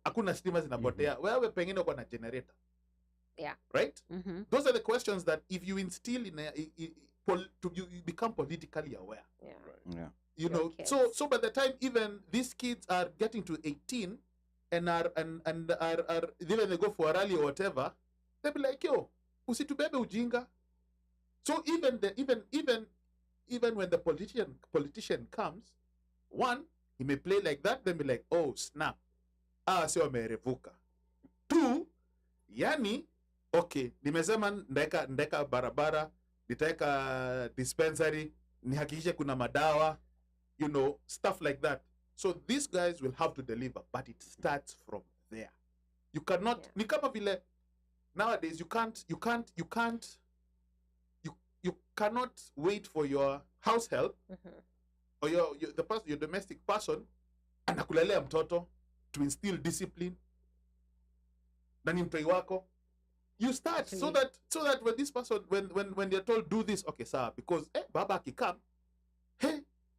hakuna stima zinapotea. Wewe pengine uko na generator. Yeah. Right? Those are the questions that if you instill you become politically aware. Yeah. Yeah. You Your know, kids. so by the time even these kids are getting to 18 and are even they go for a rally or whatever, they'll be like, yo, usitubebe ujinga. So even when the politician comes, one, he may play like that, then be like, oh snap, sio amerevuka. Two, yani, okay, nimesema ndeka barabara, nitaweka dispensary, nihakikishe kuna madawa, stuff like that. So these guys will have to deliver, but it starts from there. You cannot, Yeah. ni kama vile, nowadays you cannot wait for your house help or your domestic person anakulelea mtoto to instill discipline. Nani mtoi wako? You start so that when this person when they're told do this, okay sawa, because baba akikam,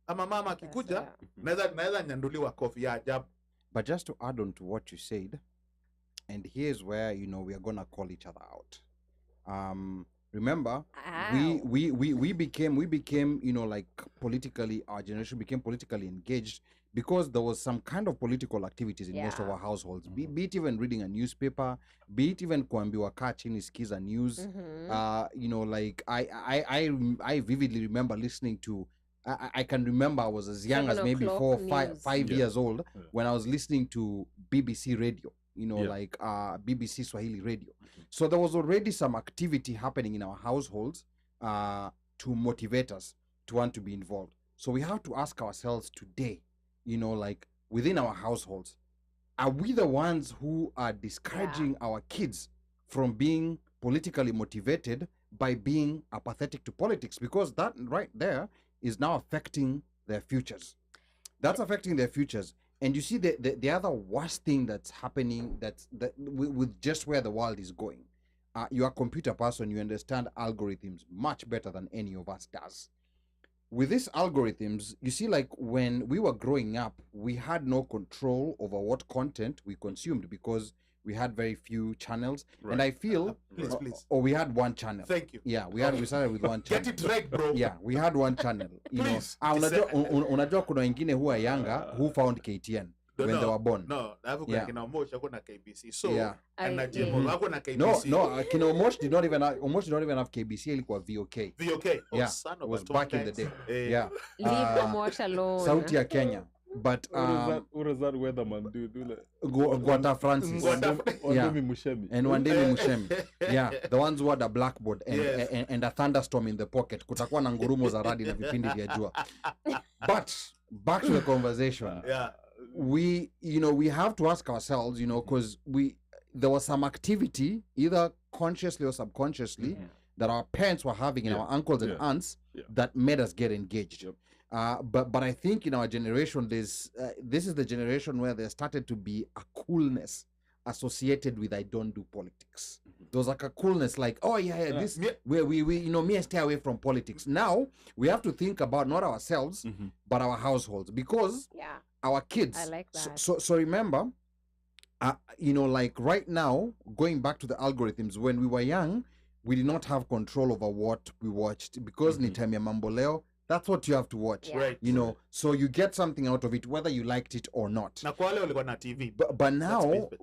ama mama akikuja, naweza nyanduliwa kofi ya ajabu. But just to add on to what you said, and here's where we are gonna call each other out. Remember, we became like politically, our generation became politically engaged because there was some kind of political activities in most of Yeah. our households. Be it even reading a newspaper, be it even kuambiwa kaa chini skiza news. Like I vividly remember listening to. I can remember I was as young 7 as maybe o'clock five news. years old Yeah. when I was listening to BBC radio. Yeah. Like BBC Swahili radio. So there was already some activity happening in our households to motivate us to want to be involved. So we have to ask ourselves today, like within our households, are we the ones who are discouraging our kids from being politically motivated by being apathetic to politics? Because that right there is now affecting their futures. That's affecting their futures. And you see the other worst thing that's happening with just where the world is going. You're a computer person, you understand algorithms much better than any of us does. With these algorithms, you see, like when we were growing up, we had no control over what content we consumed because we had very few channels. Right. And I feel, Please. or we had one channel. Thank you. Yeah, we started with one channel. Get it right, bro. Yeah, we had one channel. Please. Unajua kuna wengine huwa younger who found KTN when they were born. No, Yeah. kina Omosh ako na KBC. So, Yeah. and I- Jemo ako na No, KBC. kina Omosh did not even have KBC, ilikuwa VOK. VOK. Oh, Yeah, son it of was a back in the guys. day. Yeah. Leave Omosh alone. Sauti ya Kenya. But What does that weatherman do? Gwata Francis Wandemi Mushemi. and Wandemi Mushemi. Yeah, the ones who had a blackboard Yes. and a thunderstorm in the pocket. Kutakuwa na ngurumo za radi na vipindi vya jua. But back to the conversation. Yeah. We have to ask ourselves, because there was some activity, either consciously or subconsciously, that our parents were having and Yeah. our uncles and Yeah. aunts Yeah. that made us get engaged. Yep. But I think in our generation, this is the generation where there started to be a coolness associated with I don't do politics. There was like a coolness, like, oh yeah, this we me I stay away from politics. Now we have to think about not ourselves but our households, because Yeah. our kids. I like that. So remember, like right now, going back to the algorithms, when we were young, we did not have control over what we watched, because ni time ya mambo leo, that's what you have to watch. Yeah. Right. So you get something out of it, whether you liked it or not. Na kwa wale walikuwa na TV. But now, basically.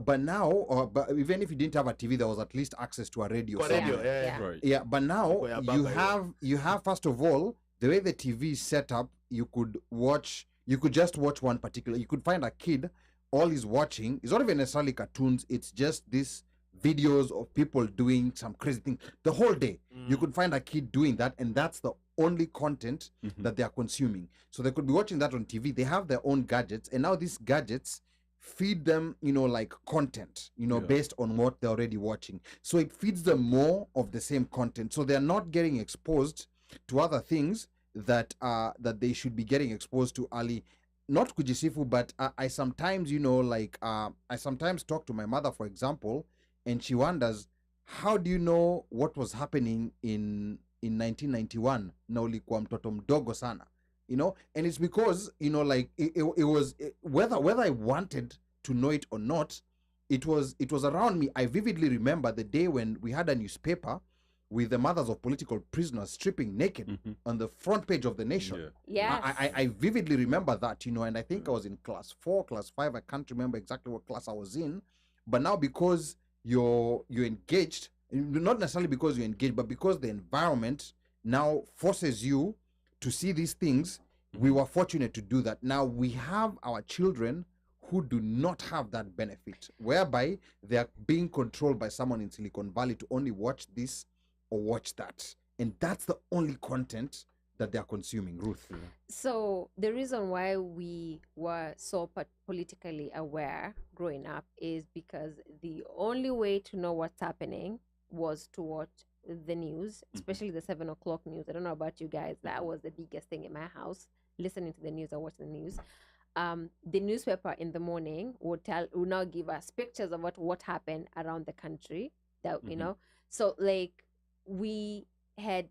but now, but even if you didn't have a TV, there was at least access to a radio. Kwa somewhere. radio, yeah. Yeah. Right. Yeah, but now Kwa ya baba, you have first of all, the way the TV is set up, you could just watch one particular. You could find a kid, all he's watching is not even necessarily cartoons. It's just these videos of people doing some crazy thing the whole day. You could find a kid doing that, and that's the only content that they are consuming. So they could be watching that on TV. They have their own gadgets, and now these gadgets feed them, like content, based on what they're already watching. So it feeds them more of the same content. So they're not getting exposed to other things that they should be getting exposed to early. Not kujisifu, but I sometimes, I sometimes talk to my mother, for example, and she wonders, how do you know what was happening in 1991 na ulikuwa mtoto mdogo sana, and it's because it was whether I wanted to know it or not, it was around me. I vividly remember the day when we had a newspaper with the mothers of political prisoners stripping naked on the front page of the Nation. Yeah. Yes. I vividly remember that, and I think I was in class 4, class 5. I can't remember exactly what class I was in, but now because you're engaged, not necessarily because you're engaged, but because the environment now forces you to see these things. We were fortunate to do that. Now we have our children who do not have that benefit, whereby they are being controlled by someone in Silicon Valley to only watch this or watch that, and that's the only content that they are consuming. Ruth. So the reason why we were so politically aware growing up is because the only way to know what's happening was to watch the news, especially the 7 o'clock news. I don't know about you guys. That was the biggest thing in my house, listening to the news or watching the news. The newspaper in the morning would now give us pictures of what happened around the country. That so like we had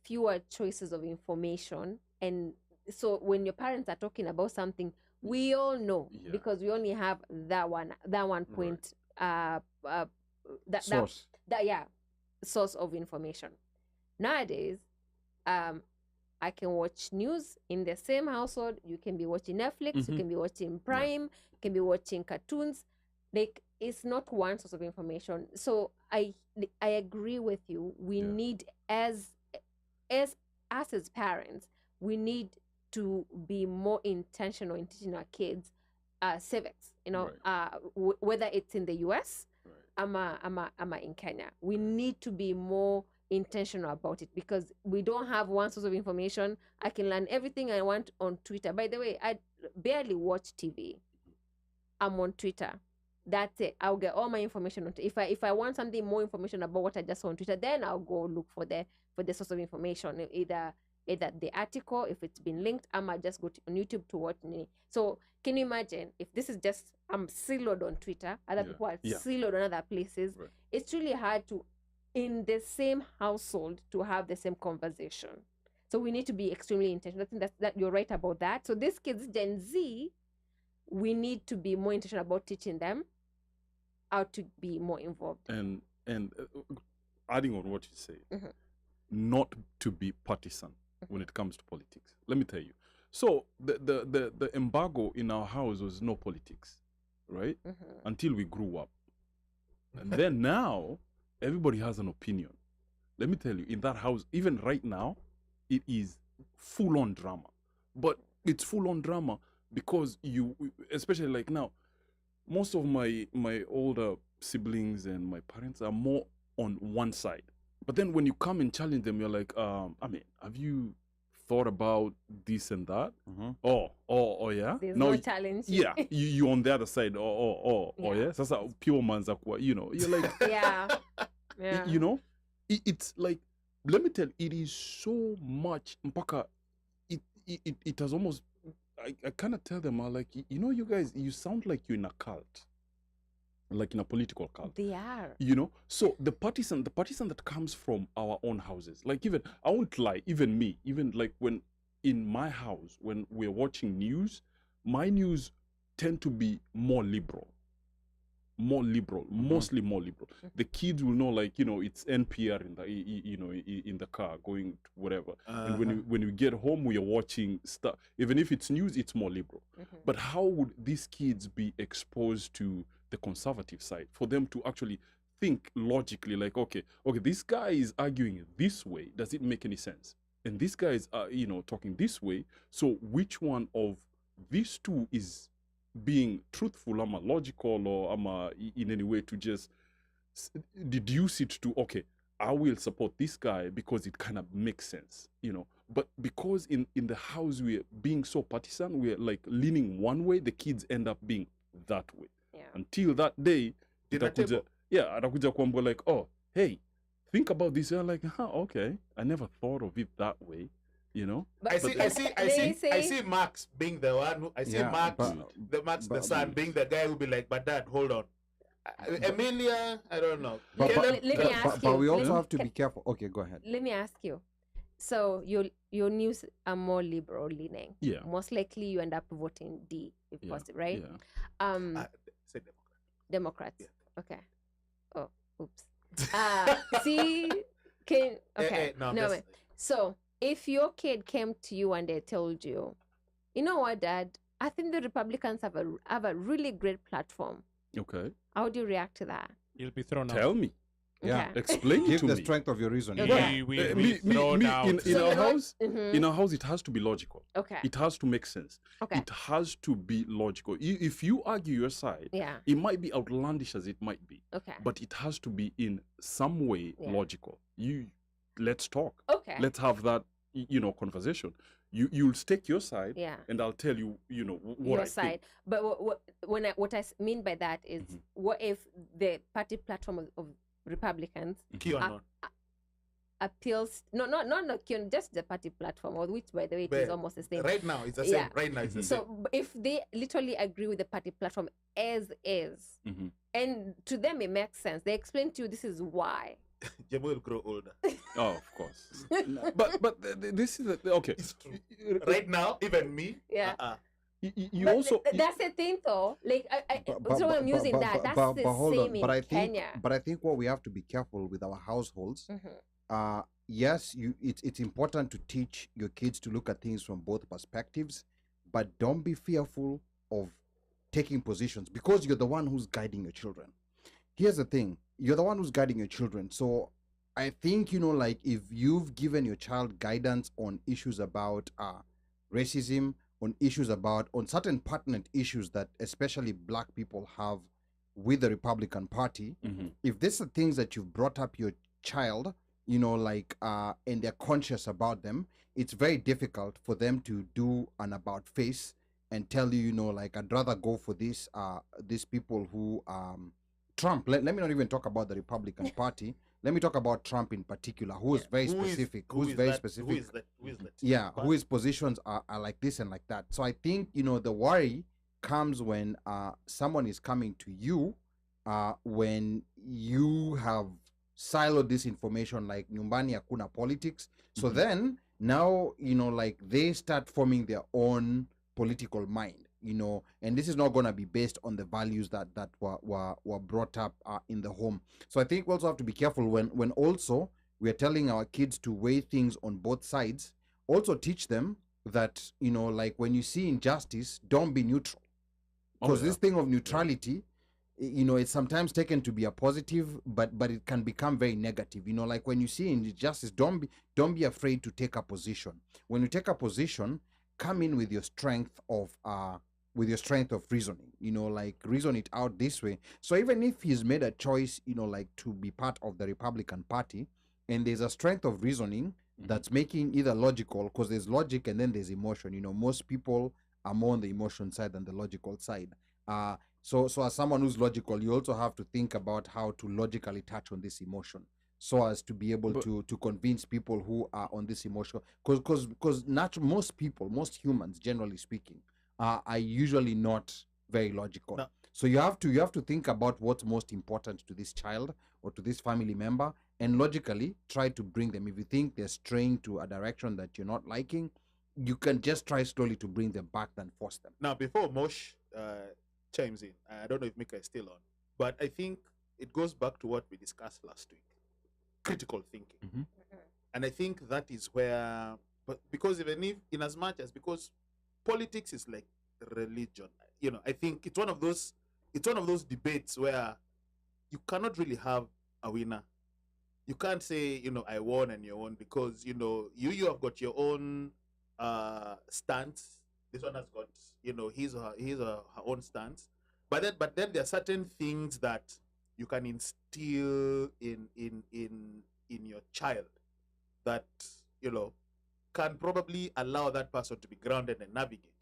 fewer choices of information, and so when your parents are talking about something, we all know because we only have that one point Source. Source of information. Nowadays, I can watch news in the same household. You can be watching Netflix, you can be watching Prime, you can be watching cartoons. Like, it's not one source of information. So I agree with you. We need as parents, we need to be more intentional in teaching our kids civics. Whether it's in the US, I'm in Kenya. We need to be more intentional about it, because we don't have one source of information. I can learn everything I want on Twitter. By the way, I barely watch TV. I'm on Twitter. That's it. I'll get all my information on if I want something more information about what I just saw on Twitter, then I'll go look for the source of information, either the article, if it's been linked, I might just go on YouTube to watch it. So can you imagine if this is just I'm siloed on Twitter, other people are siloed on other places. Right. It's really hard to, in the same household, to have the same conversation. So we need to be extremely intentional. I think that you're right about that. So these kids, Gen Z, we need to be more intentional about teaching them how to be more involved. And adding on what you say, not to be partisan when it comes to politics. Let me tell you. So the embargo in our house was no politics, right? Until we grew up. And then now, everybody has an opinion. Let me tell you, in that house, even right now, it is full-on drama. But it's full-on drama because especially like now, most of my older siblings and my parents are more on one side. But then when you come and challenge them, you're like, have you thought about this and that? Oh yeah. There's no challenge. Yeah, you on the other side. Oh yeah. Sasa pure manza kwa, you're like yeah. you know. it's like, let me tell, it is so much mpaka it has almost, I kind of tell them, like, you know, you guys, you sound like you're in a cult, like in a political cult. They are. You know, so the partisan that comes from our own houses, like, even, I won't lie, even me, even like when in my house, when we're watching news, my news tend to be more liberal, mostly more liberal. The kids will know, like, you know, it's NPR in the, you know, in the car going to whatever. And when you get home, we are watching stuff. Even if it's news, it's more liberal. But how would these kids be exposed to the conservative side for them to actually think logically, like, okay, this guy is arguing this way. Does it make any sense? And this guy is, you know, talking this way. So which one of these two is being truthful, am I logical, or am I in any way to just deduce it to, okay, I will support this guy because it kind of makes sense, you know. But because in the house we're being so partisan, we're like leaning one way, the kids end up being that way. Yeah. Until that day, atakuja kwamba, like, oh, hey, think about this. You're like, okay, I never thought of it that way. You know, I see Max being the one who, Max the son being the guy who'll be like, but dad, hold on, Emilia, I don't know. Let me ask you. But we also have to be careful. Okay, go ahead. Let me ask you. So your news are more liberal leaning. Yeah. Most likely you end up voting D if possible, right? Yeah. Say Democrats. Yeah. Okay. Oh, oops. See, no. So if your kid came to you and they told you, you know what, Dad, I think the Republicans have a really great platform. Okay. How would you react to that? You'll be thrown out. Tell me. Yeah. Okay. Explain Give to the me. strength of your reasoning. Okay. In our house, in our house, it has to be logical. Okay. It has to make sense. Okay. It has to be logical. If you argue your side, Yeah. it might be outlandish as it might be, Okay. but it has to be in some way logical. Let's talk. Okay. Let's have that, conversation. You'll stake your side, Yeah. and I'll tell you, what Your I side. think. But what I mean by that is, what if the party platform of Republicans appeals not just the party platform, or which, by the way, it is almost the same. Right now it's the same. Yeah. Right now it's the same. So if they literally agree with the party platform as is, and to them it makes sense, they explain to you this is why. Jemo will grow older. Oh, of course. but this is okay. It's true. Right now, even me. Yeah. You But also that's the thing, though. Like, so I'm using that. That's the hold same on. in But I think, Kenya. but I think what we have to be careful with our households. Yes, it's important to teach your kids to look at things from both perspectives, but don't be fearful of taking positions because you're the one who's guiding your children. Here's the thing: you're the one who's guiding your children. So I think, like, if you've given your child guidance on issues about racism, on certain pertinent issues that especially Black people have with the Republican Party, if these are things that you've brought up your child, and they're conscious about them, it's very difficult for them to do an about face and tell you, like, I'd rather go for these people who Trump. Let me not even talk about the Republican Party. Let me talk about Trump in particular, who is very specific. Who is that? Yeah, whose positions are like this and like that. So I think, the worry comes when someone is coming to you when you have siloed this information, like nyumbani hakuna politics. So then now, like, they start forming their own political mind. And this is not going to be based on the values that were brought up in the home. So I think we also have to be careful when also we are telling our kids to weigh things on both sides. Also teach them that, like, when you see injustice, don't be neutral. Because this thing of neutrality, it's sometimes taken to be a positive, but it can become very negative. Like, when you see injustice, don't be afraid to take a position. When you take a position, come in with your strength of reasoning, like, reason it out this way. So even if he's made a choice, like, to be part of the Republican Party, and there's a strength of reasoning that's making either logical, because there's logic and then there's emotion. Most people are more on the emotion side than the logical side. So as someone who's logical, you also have to think about how to logically touch on this emotion. so as to be able But- to convince people who are on this emotional, because most people, most humans, generally speaking, are usually not very logical. No. So you have to think about what's most important to this child or to this family member, and logically try to bring them. If you think they're straying to a direction that you're not liking, you can just try slowly to bring them back than force them. Now, before Mosh chimes in, I don't know if Micah is still on, but I think it goes back to what we discussed last week: critical thinking. Mhm. And I think that is where, but because even if, in as much as, because politics is like religion, I think it's one of those debates where you cannot really have a winner. You can't say, I won and you won, because you have got your own stance. This one has got, his or her own stance. But then there are certain things that you can instill in your child that can probably allow that person to be grounded and navigate.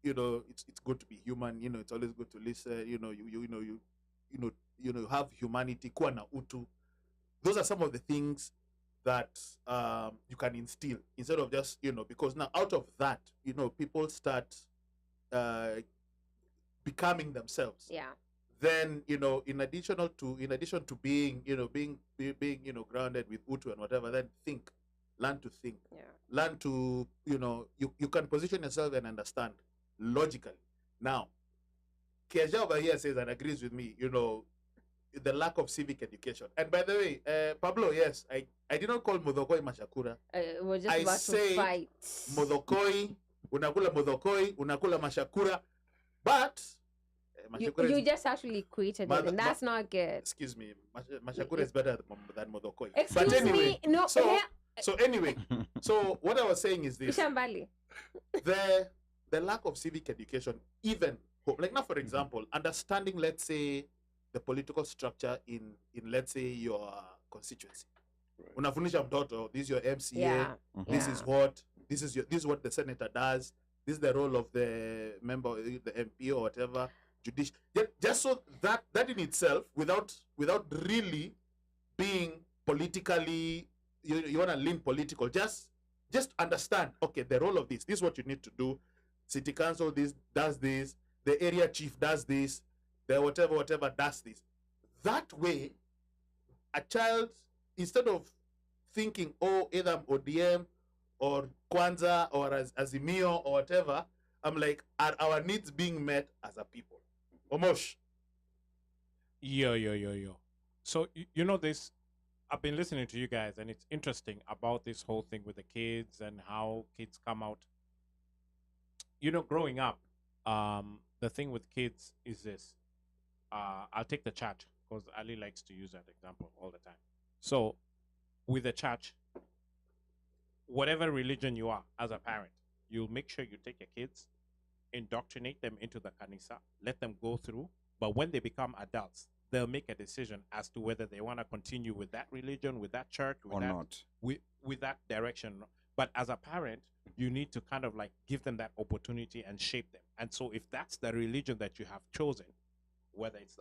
It's good to be human. It's always good to listen. You have humanity, kuwa na utu. Those are some of the things that you can instill, instead of just because now out of that people start becoming themselves. Yeah. Then in addition to being grounded with utu and whatever, then learn to think, Yeah. learn to you can position yourself and understand logically. Now Keja over here says and agrees with me, the lack of civic education. And by the way, Pablo, yes, I did not call Modokoi Mashakura. We're just I about say to fight. Modokoi, unakula Mashakura, but Mashakura You is, just actually equated it, and that's not good. excuse me, Mashakura is better than Modokoi. Excuse But anyway, me, no. so anyway, so what I was saying is this: Ishambali. the lack of civic education, even like now, for example, understanding, let's say, the political structure in let's say your constituency. Unafundisha mtoto, this is your MCA, Yeah. this Yeah. is what this is what the senator does, this is the role of the member, the MP or whatever, judicial. Just so that in itself, without really being politically, you want to lean political, just understand, okay, the role of this is what you need to do. City council does this, the area chief does this, the whatever does this. That way, a child, instead of thinking, oh, either I'm ODM or Kwanzaa or Azimio or whatever, I'm like, are our needs being met as a people? Omosh. Yo. So this, I've been listening to you guys, and it's interesting about this whole thing with the kids and how kids come out. Growing up, the thing with kids is this. I'll take the church, because Ali likes to use that example all the time. So, with the church, whatever religion you are as a parent, you'll make sure you take your kids, indoctrinate them into the kanisa, let them go through. But when they become adults, they'll make a decision as to whether they want to continue with that religion, with that church, with Or that, not. with that direction. But as a parent, you need to kind of like give them that opportunity and shape them. And so if that's the religion that you have chosen, whether it's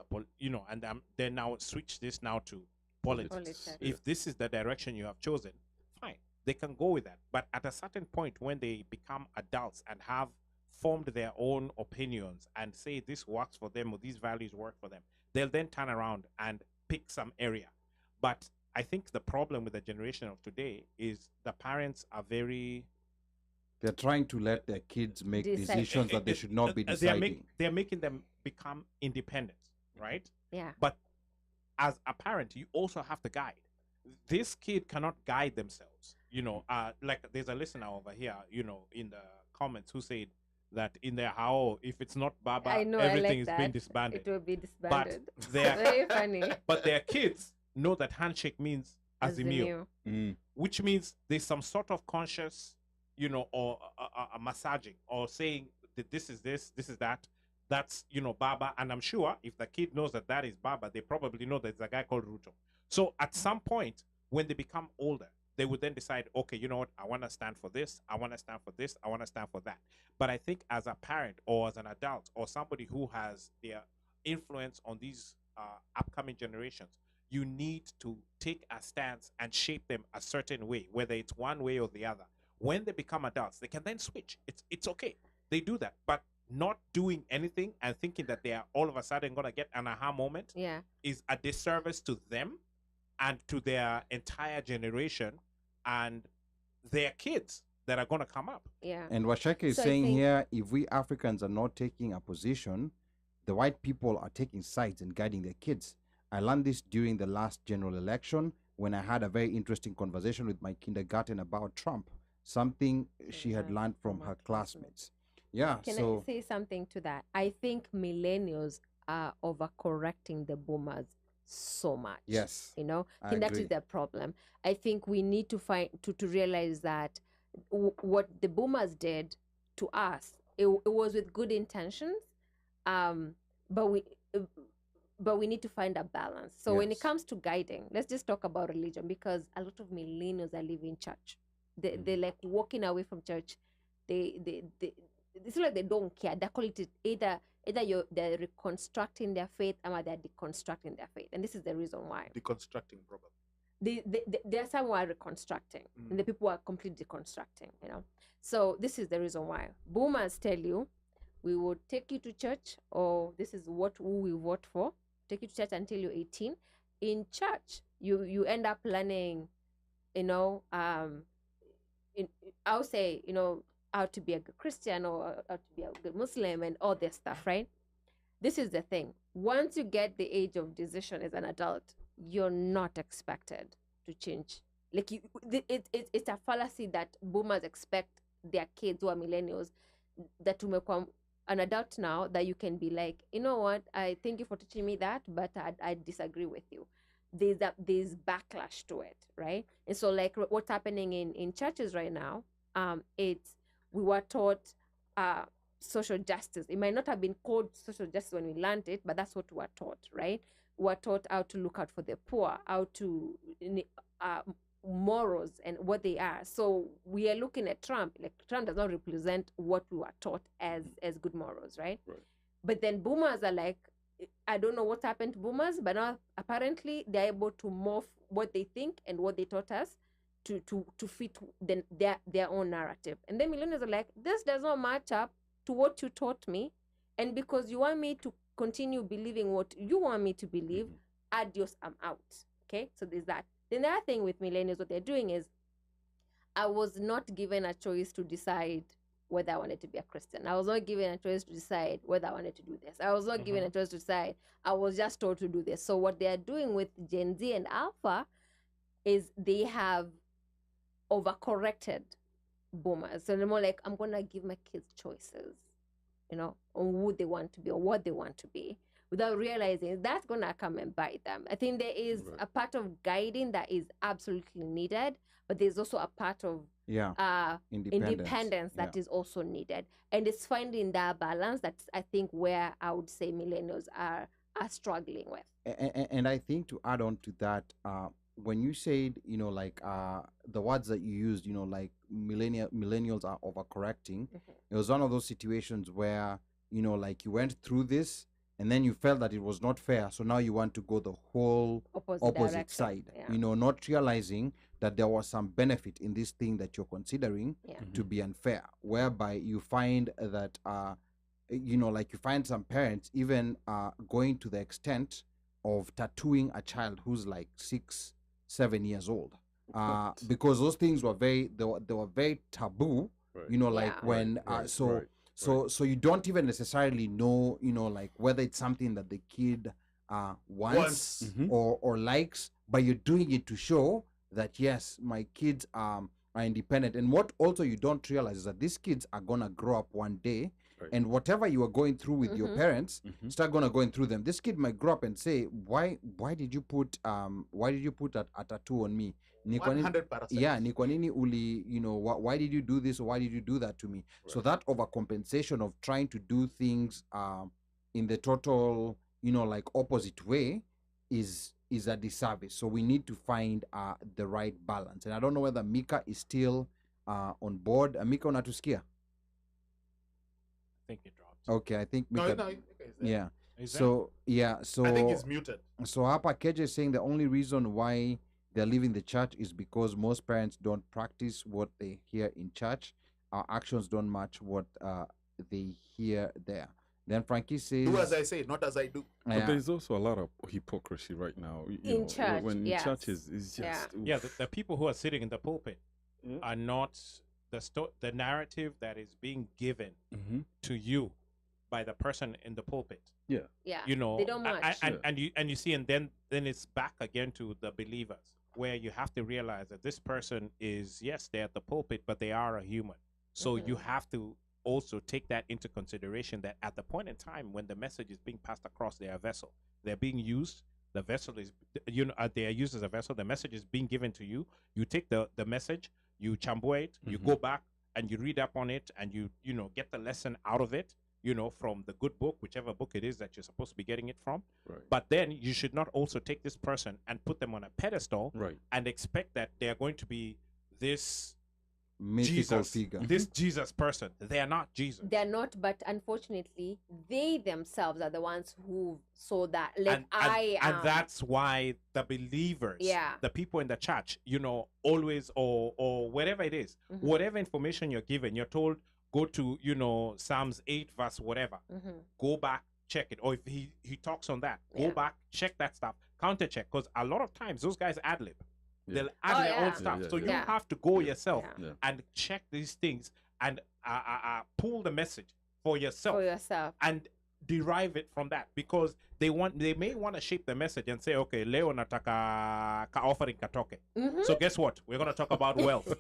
and then now switch this now to politics. Politics. If this is the direction you have chosen, fine, they can go with that. But at a certain point, when they become adults and have formed their own opinions and say this works for them or these values work for them, they'll then turn around and pick some area. But I think the problem with the generation of today is the parents are very... They're trying to let their kids make Decide. decisions that they should not be deciding. They're making them become independent, right? Yeah. But as a parent, you also have to guide. This kid cannot guide themselves. Like there's a listener over here, in the comments who said that in their house, if it's not Baba, I know, everything I like is that. being disbanded. It will be disbanded. But their Very funny. but their kids know that handshake means azimio, which means there's some sort of conscious, or a massaging, or saying that this is that. That's Baba, and I'm sure if the kid knows that is Baba, they probably know there's a guy called Ruto. So at some point, when they become older, they would then decide, okay, you know what, I want to stand for this, I want to stand for this, I want to stand for that. But I think as a parent or as an adult or somebody who has their influence on these upcoming generations, you need to take a stance and shape them a certain way, whether it's one way or the other. When they become adults, they can then switch. It's okay. They do that. But not doing anything and thinking that they are all of a sudden going to get an aha moment Yeah. is a disservice to them and to their entire generation and their kids that are going to come up. Yeah. And what Shaka is So I saying think- here, if we Africans are not taking a position, the white people are taking sides and guiding their kids. I learned this during the last general election when I had a very interesting conversation with my kindergarten about Trump, something she had learned from her classmates. Yeah, Can so I say something to that? I think millennials are overcorrecting the boomers so much. yes, You know, I I think that agree. is the problem. I think we need to find to realize that what the boomers did to us, it was with good intentions, but we need to find a balance. So when it Yes. comes to guiding, let's just talk about religion, because a lot of millennials are leaving church. They're like walking away from church. They it's like they don't care. They call it either they're reconstructing their faith or they're deconstructing their faith, and this is the reason why. Deconstructing, probably. There are some who are reconstructing, and the people are completely deconstructing. You know, so this is the reason why boomers tell you, we will take you to church, or this is who we vote for. Take you to church until you're 18. In church, you end up learning, you know, I'll say, you know, how to be a good Christian or how to be a good Muslim and all this stuff, right? This is the thing. Once you get the age of decision as an adult, you're not expected to change. Like it's a fallacy that boomers expect their kids who are millennials that to become an adult now, that you can be like, you know what, I thank you for teaching me that, but I disagree with you. There's backlash to it, right? And so like what's happening in churches right now, we were taught social justice. It might not have been called social justice when we learned it, but that's what we were taught, right? We were taught how to look out for the poor, how to morals and what they are. So we are looking at Trump. Like Trump does not represent what we were taught as good morals, right? Right. But then boomers are like, I don't know what happened to boomers, but now apparently they're able to morph what they think and what they taught us to fit their own narrative. And then millennials are like, this does not match up to what you taught me, and because you want me to continue believing what you want me to believe, adios, I'm out. Okay, so there's that. Then the other thing with millennials, what they're doing is, I was not given a choice to decide whether I wanted to be a Christian. I was not given a choice to decide whether I wanted to do this. I was not given a choice to decide. I was just told to do this. So what they are doing with Gen Z and Alpha is they have overcorrected boomers. So they're more like, I'm going to give my kids choices, you know, on who they want to be or what they want to be, without realizing that's going to come and bite them. I think there is Right. a part of guiding that is absolutely needed, but there's also a part of independence that is also needed. And it's finding that balance that's, I think, where I would say millennials are struggling with. And I think to add on to that, when you said, you know, like the words that you used, you know, like millennials are overcorrecting, it was one of those situations where, you know, like you went through this and then you felt that it was not fair. So now you want to go the whole opposite direction. side, Yeah. you know, not realizing that there was some benefit in this thing that you're considering Yeah. to be unfair, whereby you find that, you know, like you find some parents even going to the extent of tattooing a child who's like 6-7 years old, because those things were they were very taboo, Right. you know, like Yeah. when Right, so right, so you don't even necessarily know, you know, like whether it's something that the kid wants Mhm. or likes, but you're doing it to show that yes, my kids are independent. And what also you don't realize is that these kids are gonna grow up one day, Right. and whatever you are going through with your parents, start gonna going through them. This kid might grow up and say, why did you put a tattoo on me? Ni kwa nini- 100 parasites. yeah, ni kwa nini uli, you know, why did you do this, or why did you do that to me? So that overcompensation of trying to do things in the total, you know, like opposite way is a disservice. So we need to find the right balance. And I don't know whether Micah is still on board. Micah, unatusikia? I think it dropped. Okay, I think No, Micah, no, okay, it's there. yeah. So yeah, so I think he's muted. So Hapa Keje is saying the only reason why they're leaving the church is because most parents don't practice what they hear in church. Our actions don't match what they hear there. Then Frankie says, Do as I say, not as I do. But there's also a lot of hypocrisy right now. In church, when yes. church is just Yeah, the people who are sitting in the pulpit Yeah. are not the narrative that is being given Mhm. to you by the person in the pulpit. Yeah. You know, They don't match. and you see, and then it's back again to the believers, where you have to realize that this person is, yes, they're at the pulpit, but they are a human. So you have to also take that into consideration, that at the point in time when the message is being passed across their vessel, they're being used. The vessel is, they are used as a vessel. The message is being given to you. You take the message, you chambua it, you go back and you read up on it, and you get the lesson out of it, from the good book, whichever book it is that you're supposed to be getting it from. Right. But then you should not also take this person and put them on a pedestal Right. and expect that they are going to be this mythical Jesus, figure. this Jesus person. They are not Jesus. They're not, but unfortunately, they themselves are the ones who saw that. Like and that's why the believers, Yeah. the people in the church, always or wherever it is, whatever information you're given, you're told, go to Psalms 8 verse whatever, go back, check it. Or if he talks on that, go Yeah. back, check that stuff, counter check, because a lot of times those guys ad lib. Yeah. They'll add their yeah. own stuff. Yeah, So yeah, you yeah. have to go yourself Yeah. Yeah. and check these things and pull the message for yourself For yourself. and derive it from that, because they may want to shape the message and say, okay, leo nataka ka offering katoke. So guess what? We're going to talk about wealth,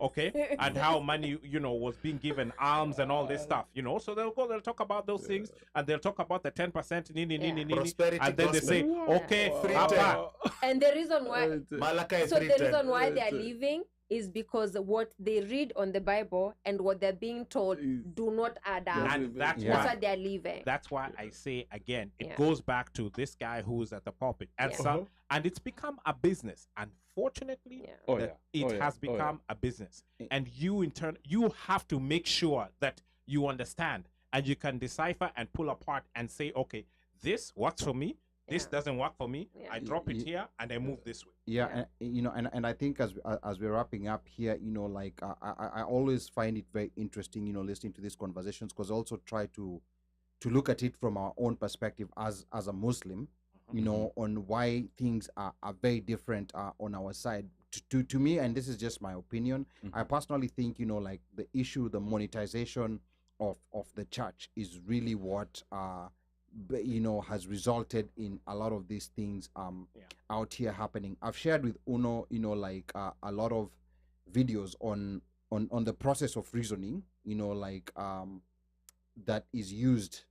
okay? And how money, was being given, alms and all this stuff, So they'll talk about those things, and they'll talk about the 10%, Prosperity and then they say, gospel. okay, Free Papa, And the reason why Malachi so the 3:10. reason why they are leaving is because what they read on the Bible and what they're being told do not add up. and that's Yeah. That's why why they're leaving. That's why I say again, it Yeah. goes back to this guy who's at the pulpit, and Yeah. and it's become a business. Unfortunately, Yeah. Oh, that yeah. it Oh, yeah. has Oh, yeah. become a business, and you in turn, you have to make sure that you understand and you can decipher and pull apart and say, okay, this works for me. This Yeah. doesn't work for me. Yeah. I drop it Ye- here and I move this way. Yeah, and I think as we're wrapping up here, like I always find it very interesting, listening to these conversations, because I also try to look at it from our own perspective as a Muslim, on why things are very different on our side. To me, and this is just my opinion, I personally think, like the monetization of the church is really what has resulted in a lot of these things out here happening. I've shared with Uno, like a lot of videos on the process of reasoning, that is used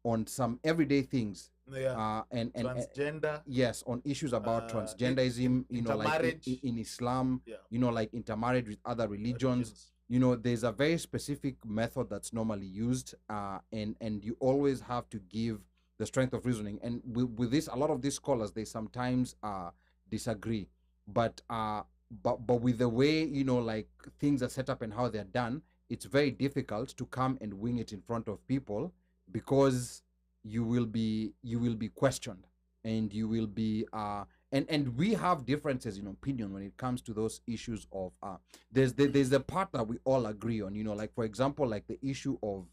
on some everyday things. Yeah. And Transgender. yes, on issues about transgenderism, like in Islam, Yeah. like intermarriage with other religions. There's a very specific method that's normally used, and you always have to give the strength of reasoning. And with this, a lot of these scholars, they sometimes disagree, but with the way like things are set up and how they're done, it's very difficult to come and wing it in front of people, because you will be questioned, and you will be and we have differences in opinion when it comes to those issues of there's a part that we all agree on, like for example, like the issue of,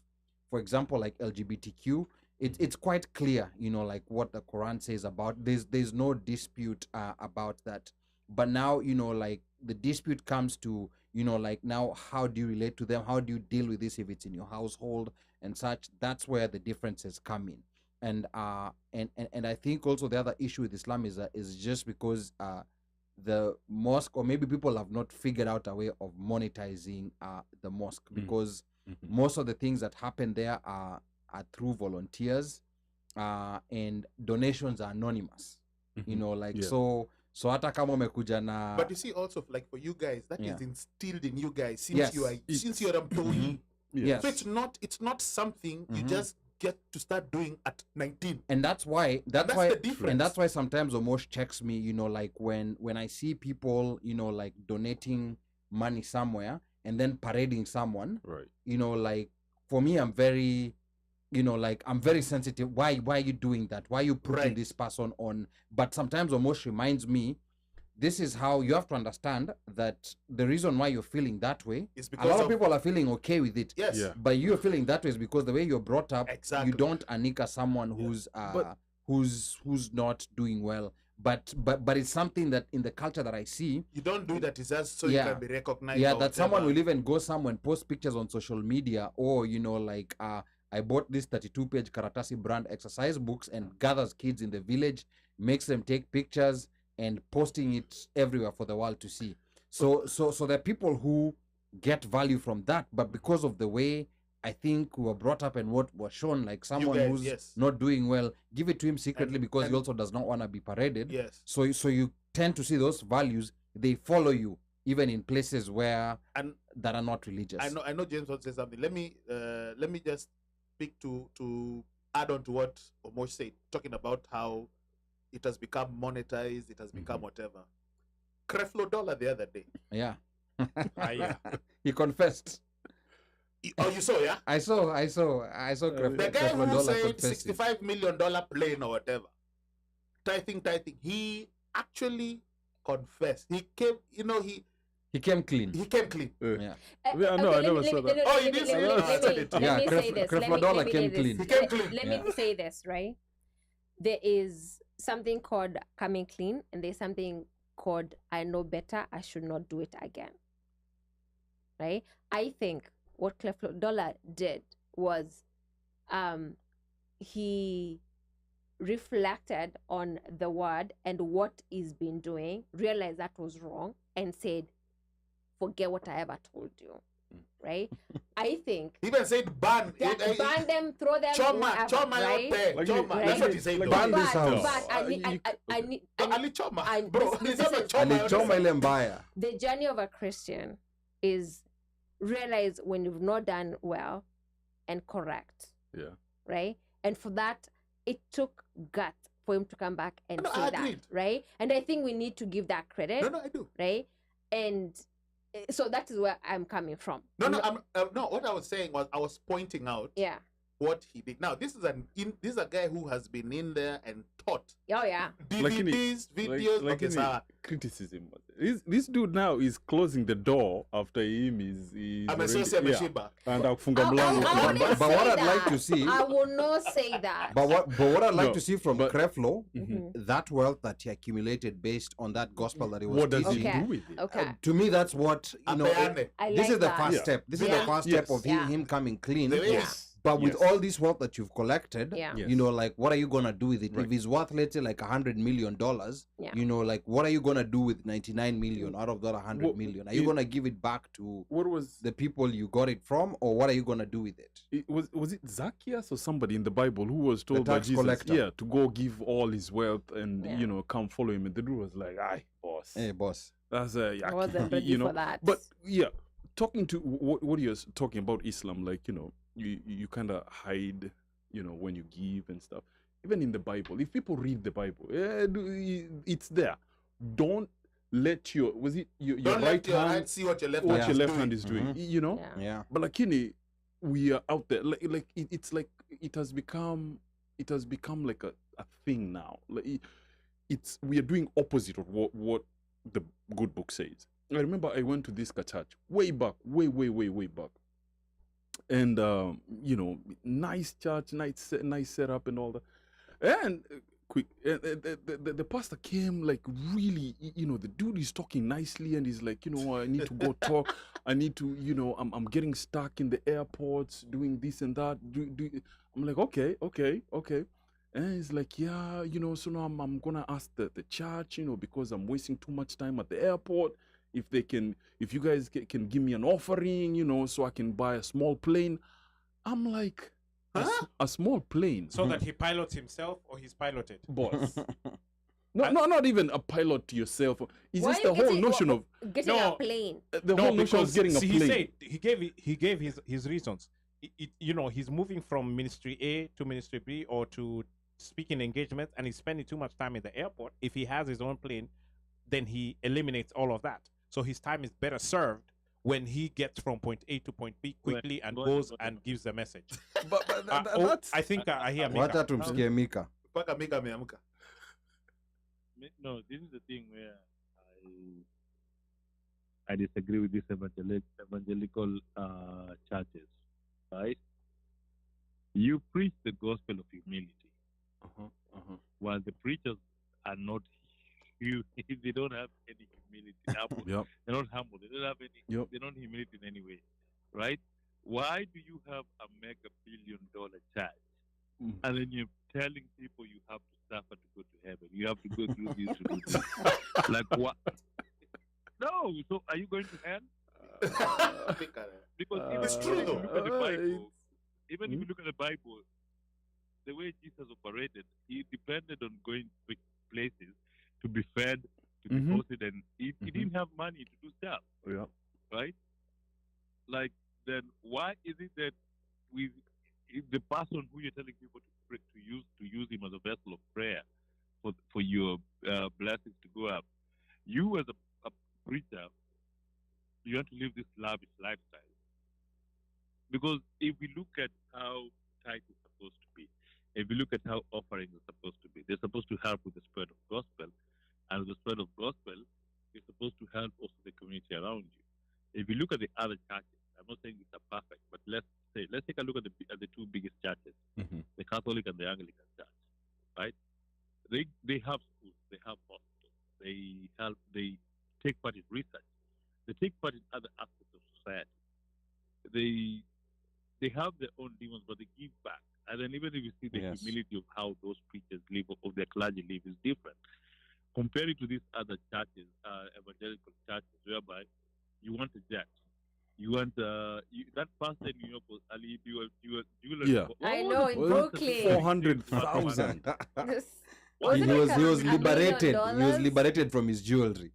for example, like LGBTQ. It's quite clear, like what the Quran says about there's no dispute about that. But now, like the dispute comes to, like now, how do you relate to them? How do you deal with this if it's in your household and such? That's where the differences come in. And I think also the other issue with Islam is just because the mosque, or maybe people have not figured out a way of monetizing the mosque, because most of the things that happen there are through volunteers, and donations are anonymous. Like Yeah. so hata kama umekuja na But you see, also, like for you guys, that is Yeah. instilled in you guys since Yes. since you're a Mtoi. yes. So it's not something you just get to start doing at 19. And that's why that's the difference. and that's why sometimes Omosh checks me, like when I see people, like donating money somewhere and then parading someone, Right. like for me, I'm very you know, like, I'm very sensitive. Why are you doing that? Why are you putting Right. this person on? But sometimes Omosh reminds me, this is how you have to understand that the reason why you're feeling that way, It's a because lot of of people are feeling okay with it. yes. Yeah. But you're feeling that way is because the way you're brought up, Exactly. you don't anika someone Yeah. who's But- who's not doing well. But it's something that in the culture that I see, You don't do that. It's just so Yeah. you can be recognized. yeah, or that someone whatever. will even go somewhere and post pictures on social media, or you know, like, I bought this 32-page Karatasi brand exercise books and gathers kids in the village, makes them take pictures and posting it everywhere for the world to see. So there are people who get value from that, but because of the way I think we were brought up and what was shown, like someone guys, who's yes. not doing well, give it to him secretly because he and- also does not want to be paraded. Yes. So you tend to see those values, they follow you even in places where And that are not religious. I know James wants to say something. Let me just speak to add on to what Omosh said, talking about how it has become monetized, it has become whatever. Creflo Dollar the other day. Yeah. Yeah. He confessed. Oh, you saw, yeah? I saw The guy Creflo who Dollar said confessing. $65 million plane or whatever. Tithing. He actually confessed. He came, He came clean. he came clean. Yeah. Yeah, no, I never saw that. Oh, you didn't see it? I said it. Yeah, Let me say Creflo- this. Creflo Let me- Dollar let me came say clean. this. He came clean. Let Yeah. me say this, right? There is something called coming clean, and there's something called I know better, I should not do it again. Right? I think what Creflo Dollar did was he reflected on the word and what he's been doing, realized that was wrong, and said, forget what I ever told you. Right? I think He even said ban. ban them, throw them, whatever, Choma, right? Like Choma. Right? That's what he said. Like though. ban this house. But I need, You I need, Ali Choma. I- Bro, this it's not is- Choma. Alichoma ile mbaya. the journey of a Christian is realize when you've not done well and correct, Yeah. right? And for that, it took gut for him to come back and No, say I that, agreed. right? And I think we need to give that credit, No, I do. right? And so that is where I'm coming from. No, no. What I was saying was I was pointing out Yeah. what he did. Now, this is a guy who has been in there and taught Oh, yeah. DVDs, videos. Like Okay, any sir. criticism. This dude now is closing the door after him. Is Amesosia Meshiba. and akufunga I mlango. wouldn't But say what I'd that. like to see- I will not say that. But what I'd like No, to see from but- Creflo, Mhm. that wealth that he accumulated based on that gospel that he was What does teaching. he Okay. do with it? Okay. To me, that's what Apeane. I this like is the that. first Yeah. step. This is Yeah. the first Yes. step of Yeah. him coming clean. Yes. But with Yes. all this wealth that you've collected, Yeah. Yes. you know, like, what are you gonna do with it? Right. If it's worth, let's say, like $100 million, Yeah. you know, like, what are you gonna do with 99 million out of that 100 Well, million? Are you it- gonna give it back to What was the people you got it from, or what are you gonna do with it? was it Zacchaeus or somebody in the Bible who was told by tax Jesus, collector. yeah, to go give all his wealth and Yeah. come follow him, and the dude was like, "Aye, boss, Hey, boss. that's I wasn't ready for that. But yeah, talking to what you're talking about Islam, like you kind of hide, when you give and stuff. Even in the Bible, if people read the Bible, it's there. Don't let your your Don't right let your hand hand see what your left what hand your is left doing. hand is doing. Mhm. You know. Yeah. Yeah. But lakini, we are out there. It's like it has become like a thing now. Like we are doing opposite of what the good book says. I remember I went to this church way back, way back, and nice church, nice setup and all that, and quick. The pastor came like really, the dude is talking nicely and he's like, I need to go talk. I need to, I'm getting stuck in the airports doing this and that. I'm like, okay. And he's like, yeah, so now I'm gonna ask the church, because I'm wasting too much time at the airport. If you guys can give me an offering, so I can buy a small plane. I'm like, a small plane. So that he pilots himself or he's piloted. Boss. No, not even a pilot to yourself. It's Why just are the you whole getting- notion of getting No. a plane. the whole notion of getting a see, plane. he gave his reasons. He's moving from ministry A to ministry B or to speaking engagements, and he's spending too much time in the airport. If he has his own plane, then he eliminates all of that. So his time is better served when he gets from point A to point B quickly and Go goes ahead. and gives the message. But that's I think I hear Wacha Mika. tumsikie Mika. Mpaka Mika ameamka. No, this is the thing where I disagree with these evangelical churches, right? You preach the gospel of humility, while the preachers are not huge. They don't have any humility. Yep. They're not humble. They don't have any. Yep. They don't humility in any way, right? Why do you have a mega billion-dollar church, and then you're telling people you have to suffer to go to heaven? You have to go through this to do this. Like what? No. So are you going to hell? Because It's even true if you though. look at the Bible, even if you look at the Bible, the way Jesus operated, he depended on going to places to be fed, to be hosted, and he didn't have money to do stuff, Yeah. right? Like, then why is it that if the person who you're telling people to use him as a vessel of prayer for your blessings to go up, you as a preacher, you have to live this lavish lifestyle? Because if we look at how tithe is supposed to be, if we look at how offerings are supposed to be, they're supposed to help with the spread of gospel, and the spread of gospel is supposed to help also the community around you. If you look at the other churches, I'm not saying these are perfect, but let's take a look at the two biggest churches, the Catholic and the Anglican Church, right? They have schools, they have hospitals, they take part in research, they take part in other aspects of society. They have their own demons, but they give back. And then even if you see the humility of how those preachers live, of their clergy live, is different. Compare it to these other churches, evangelical churches, whereby you want a jet. You want that pastor in New York was Ali. You were Yeah. I know, in Brooklyn. 400,000. This- He wasn't it was $1 million? liberated. He was liberated from his jewelry.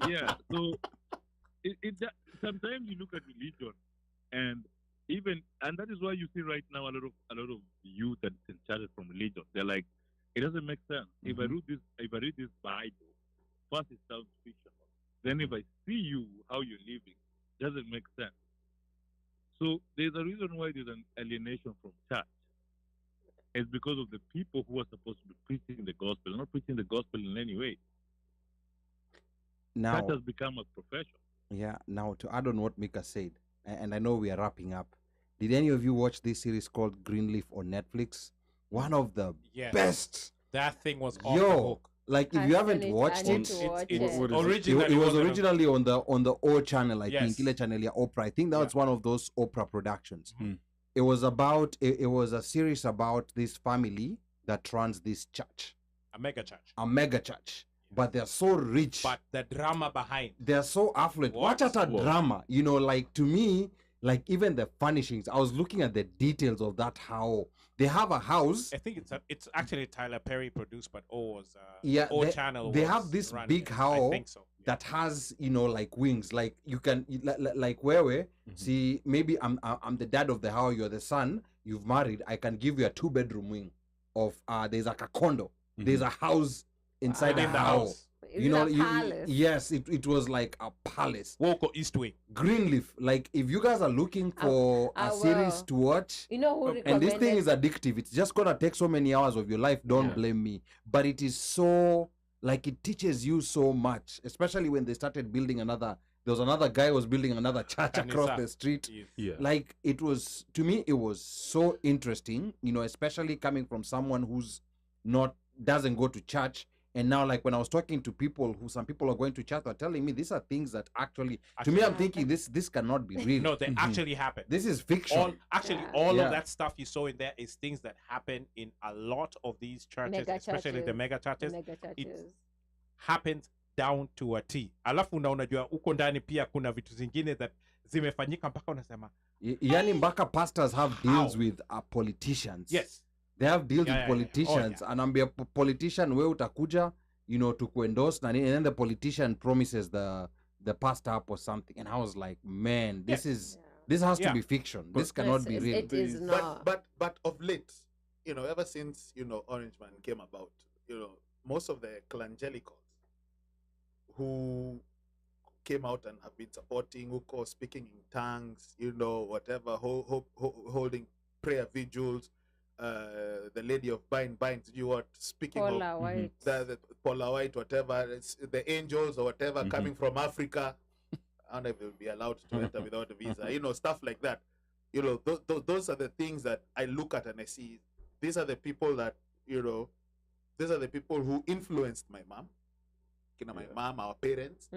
Yeah. So sometimes you look at religion, and that is why you see right now a lot of youth that is enchanted from religion. They're like, it doesn't make sense. If I read this Bible, first it sounds fictional. Then if I see you how you're living, it doesn't make sense. So there's a reason why there's an alienation from church. It's because of the people who are supposed to be preaching the gospel, not preaching the gospel in any way. Now, Church has become a profession. yeah. Now, to add on what Mika said, and I know we are wrapping up. Did any of you watch this series called Greenleaf on Netflix? One of the Yes. best. That thing was off the Yo, hook. like if you haven't watched I it, need to watch It's it. What is it? originally it was wasn't a- originally on the O channel, I Yes. think, Ile channel ya Oprah. I think that was one of those Oprah productions. Mhm. It was about it was a series about this family that runs this church, a mega church. a mega church, but they're so rich, But the drama behind. they're so affluent. What? Watch out Whoa. drama, you know, like to me, like even the furnishings. I was looking at the details of that. How they have a house. I think it's actually Tyler Perry produced, but O was Yeah, O they- channel. they was have this running big it. I house think so. Yeah. that has, you know, like wings, like you can like where see, maybe I'm the dad of the house, you're the son, you've married, I can give you a 2-bedroom wing of there's like a condo, there's a house inside Within the the house. house. Is You it know, a palace? yes, it was like a palace. Woko East Wing. Greenleaf, like if you guys are looking for I a series will. to watch, You know who and recommended? this thing is addictive, it's just gonna take so many hours of your life, don't Yeah. blame me, but it is so, like, it teaches you so much, especially when they started building there was another guy who was building another church across Kanisa. the street. Yes. Yeah. Like, it was, to me, it was so interesting, you know, especially coming from someone who's doesn't go to church. And now, like, when I was talking to people some people are going to church, are telling me these are things that actually, to me, I'm Actually thinking this cannot be real. No, they actually happen. This is fiction. All Yeah. of that stuff you saw in there is things that happen in a lot of these churches, Mega especially the churches. mega churches. Mega churches. Happens down to a T. Alafu na unajua huko ndani pia kuna vitu zingine that zimefanyika mpaka unasema Yani mpaka pastors have deals How? with politicians. yes. They have deals Yeah, with yeah, yeah. politicians. Oh, yeah. Anaambia politician, we utakuja, you know, to endorse na nini, and then the politician promises the pastor up or something. And I was like, man, this has to Yeah. be fiction. But- This cannot be It real. is not. But of late, you know, ever since, you know, Orange Man came about, you know, most of the evangelicals who came out and have been supporting Uko, speaking in tongues, whatever, holding prayer vigils. The lady of binds you what speaking Paula of White. the Paula White, whatever, it's the angels or whatever coming from Africa. I'll never be allowed to enter without a visa, stuff like that. Those are the things that I look at and I see. These are the people that, these are the people who influenced my mom, my mom, our parents.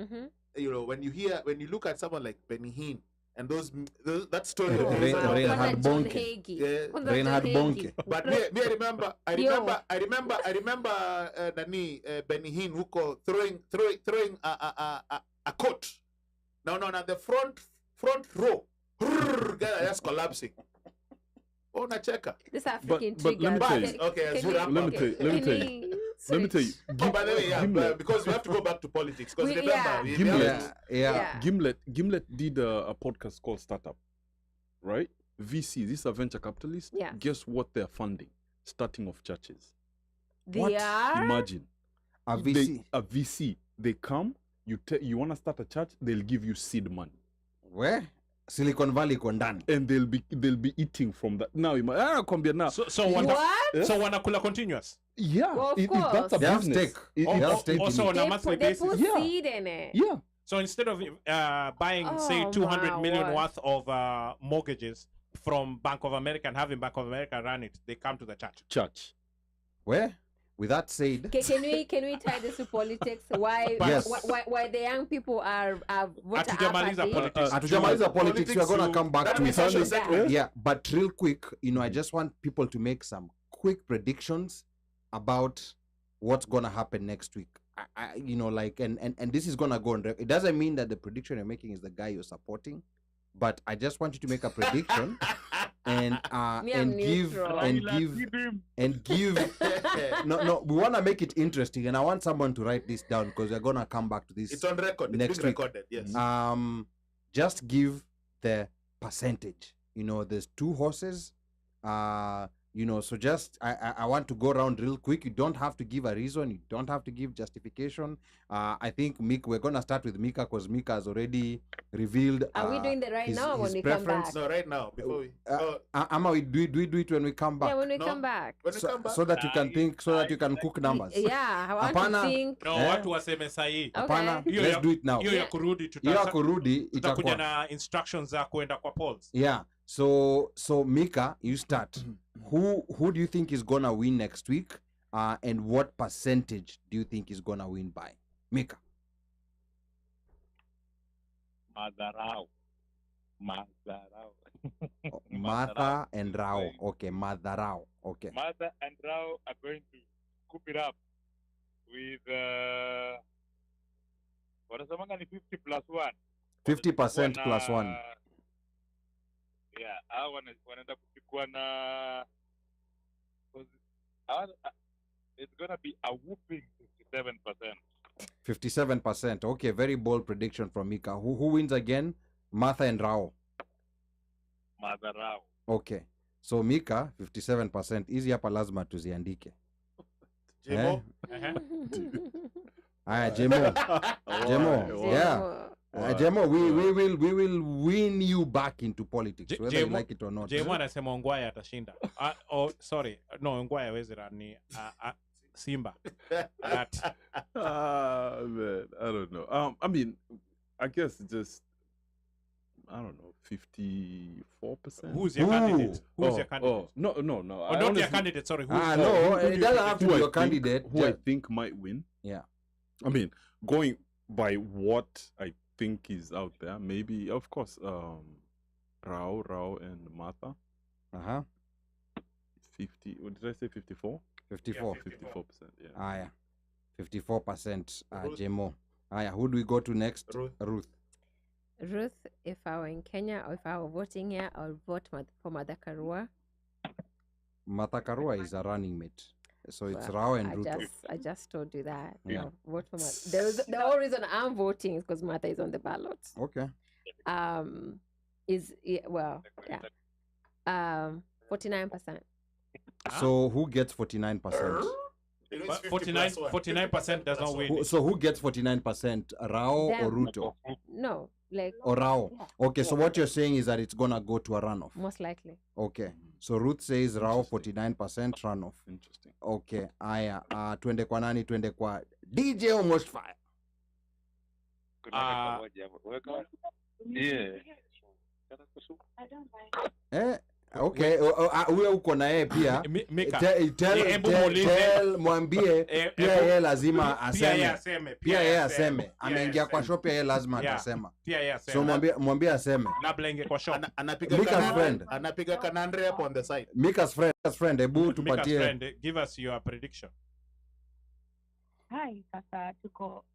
When you look at someone like Benny Hinn and that story of Reinhard Bonke. Reinhard Bonke. But me, I remember Benny Hinn who throwing a coat. No, the front row. Guy just collapsing. Oh, na checker. This African but let me tell you. Okay, Let me tell you. Oh, by the way, because we have to go back to politics. Because remember, Gimlet did a podcast called Startup, right? VC, these are venture capitalists. Yeah. Guess what they're funding? Starting of churches. They are? Imagine. A VC. A VC. They come, you want to start a church, they'll give you seed money. Where? Silicon Valley Kondani. And they'll be eating from that. Now, So wanakula continuous. Yeah, Well, of course. that's a They have business. stake. They have stake in Also it. on a monthly They basis. put Yeah. seed in it. Yeah. So instead of buying, say, Oh, 200 my million word. worth of mortgages from Bank of America and having Bank of America run it, they come to the church. Where? With that said, Can we tie this to politics? Why Yes. why the young people are voter Hatujamaliza apathy? politics. Hatujamaliza politics, we are going to come back That to is social it. segment. Yeah, but real quick, I just want people to make some quick predictions about what's going to happen next week. And this is going to go on. It doesn't mean that the prediction you're making is the guy you're supporting, but I just want you to make a prediction and Me, I'm give neutral. and give no, we want to make it interesting, and I want someone to write this down because we're going to come back to this. It's on record. Next It's been week. recorded. Yes. Just give the percentage. There's 2 horses. So just I want to go around real quick. You don't have to give a reason. You don't have to give justification. I think we're gonna start with Micah because Micah has already revealed. Are we doing that right now or when we come back? No, right now before we. Amma, we do it when we come back. Yeah, when we No. come back. When we come back. So that you can think, so that you can cook numbers. Yeah, I want Hapana. to think. No, watu waseme sahi. Hapana, Okay. Hiyo let's ya- do it now. Hiyo ya kurudi Hiyo ya kurudi tutakuja itakuwa. na instructions za kuenda kwa polls. Yeah. So Mika, you start. Who do you think is gonna win next week? And what percentage do you think is gonna win by? Mika. Madharau. Martha and Rao. Okay, Martha Rao. Okay. Martha and Rao are going to scoop it up with wanasemanga ni 50 plus 1. 50% plus 1. Yeah, hao wanaenda kuchukua na it's gonna be a whooping 57%. 57%. Okay, very bold prediction from Mika. Who wins again? Martha and Rao. Martha Rao. Okay. So Mika 57%. Hizi hapa lazima tuziandike. Jemo. Aya, Jemo. Jemo. Yeah. Jemo, we will win you back into politics, whether you like it or not. Jemo anasema Ongwae atashinda. Sorry. No, Ongwae hawezi rani Simba. That. Man, I don't know. I mean, I guess just, I don't know, 54%. Who's your candidate? Who's your candidate? No. Oh, not your candidate, sorry. Who's No, who do it you doesn't think- have to who be I your think- candidate. Who I Yeah. think might win. Yeah. I mean, going by what I think is out there, maybe, of course, Rao and Martha. 50, what did I say, 54? 54. 54%, yeah. Yeah. 54%. Ruth. Jemo. Who do we go to next? Ruth. Ruth, if I were in Kenya or if I were voting here, I would vote for Mother Karua. Martha Karua is a running mate. So it's Well, Rao and Ruto. I just told you that. Yeah. No, vote for Mother. The whole reason I'm voting is because Martha is on the ballot. Okay. 49%. So who gets 49%? You know, it's But 50 49, plus one. 49% does not win. So who gets 49%? Rao or Them. Ruto? No, like Or Rao? yeah, Okay, so what you're saying is that it's gonna go to a runoff. most likely. Okay. So Ruth says Rao Interesting. 49% runoff. Interesting. Okay. Aya. Twende kwa nani? Twende kwa DJ OmoshFaya. Okay. Uwe uko na yeye pia. Micah, Mwambie pia yeye lazima aseme. aseme. Pia yeye aseme. Ameingia kwa shop yeye lazima atasema. Pia yeye aseme. So mwambie aseme. Labda inge kwa shop. Anapiga Mika's friend. Anapiga kanandre hapo on the side. Mika's friend, hebu Micah's tupatie. friend, give us your prediction. Hi, sasa tuko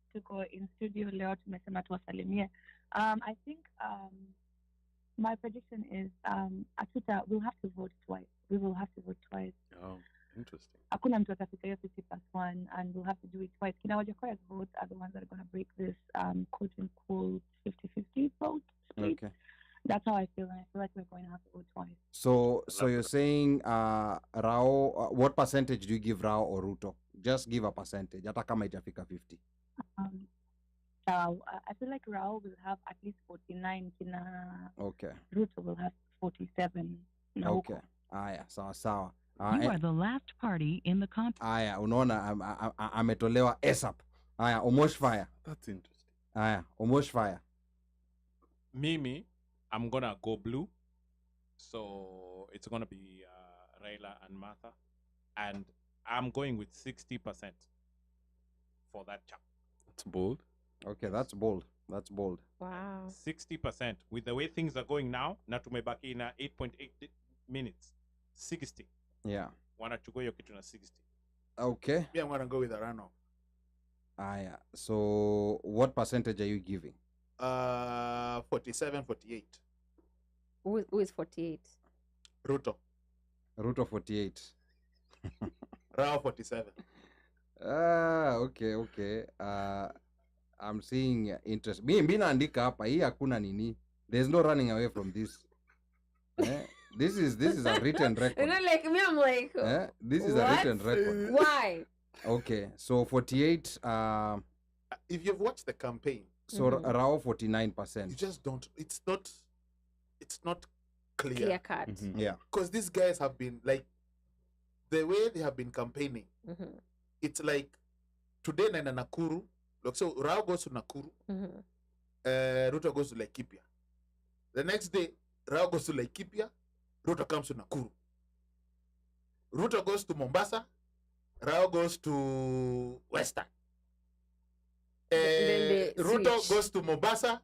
in studio leo tumesema tuwasalimie. I think my prediction is Atuta will have to vote twice. We will have to vote twice. Oh, interesting. Hakuna mtu atafika hiyo 50+1 and we'll have to do it twice. Kina Wajakoya's votes are the ones that are going to break this quote unquote 50-50 vote split. Okay. That's how I feel, and I feel like we're going to have to vote twice. So you're saying Rao, what percentage do you give Rao or Ruto? Just give a percentage. Hata kama itafika 50. So I feel like Rao will have at least 49. Kina Okay. Ruto will have 47. Na Okay. huko. Aya, sawa. You are the last party in the contest. Aya, unaona ametolewa ASAP. Aya, OmoshFaya. That's interesting. Aya, OmoshFaya. Mimi, I'm gonna go blue. So it's gonna be Raila and Martha. And I'm going with 60% for that chap. That's bold. Okay, that's bold. Wow. 60%. With the way things are going now, na tumebaki na 8.8 minutes. 60. Yeah. Wanachukua hiyo kitu na 60. Okay. Yeah, I'm gonna go with a runoff. Aya, so what percentage are you giving? 47-48. Who is 48? Ruto. Ruto 48. Rao 47. Okay. I'm seeing interest. Mimi naandika hapa hii hakuna nini. There's no running away from this. This is a written record. You know, like me, I'm like, This is what? a written record. Why? Okay, so 48 If you've watched the campaign, so Rao 49%. you just don't. It's not Clear clear. cut. Yeah. Because these guys have been like, the way they have been campaigning, it's like today na Nakuru. Look, so Rao goes to Nakuru, Ruto goes to Laikipia. The next day, Rao goes to Laikipia, Ruto comes to Nakuru. Ruto goes to Mombasa, Rao goes to Western. Then they Ruto switch. goes to Mombasa.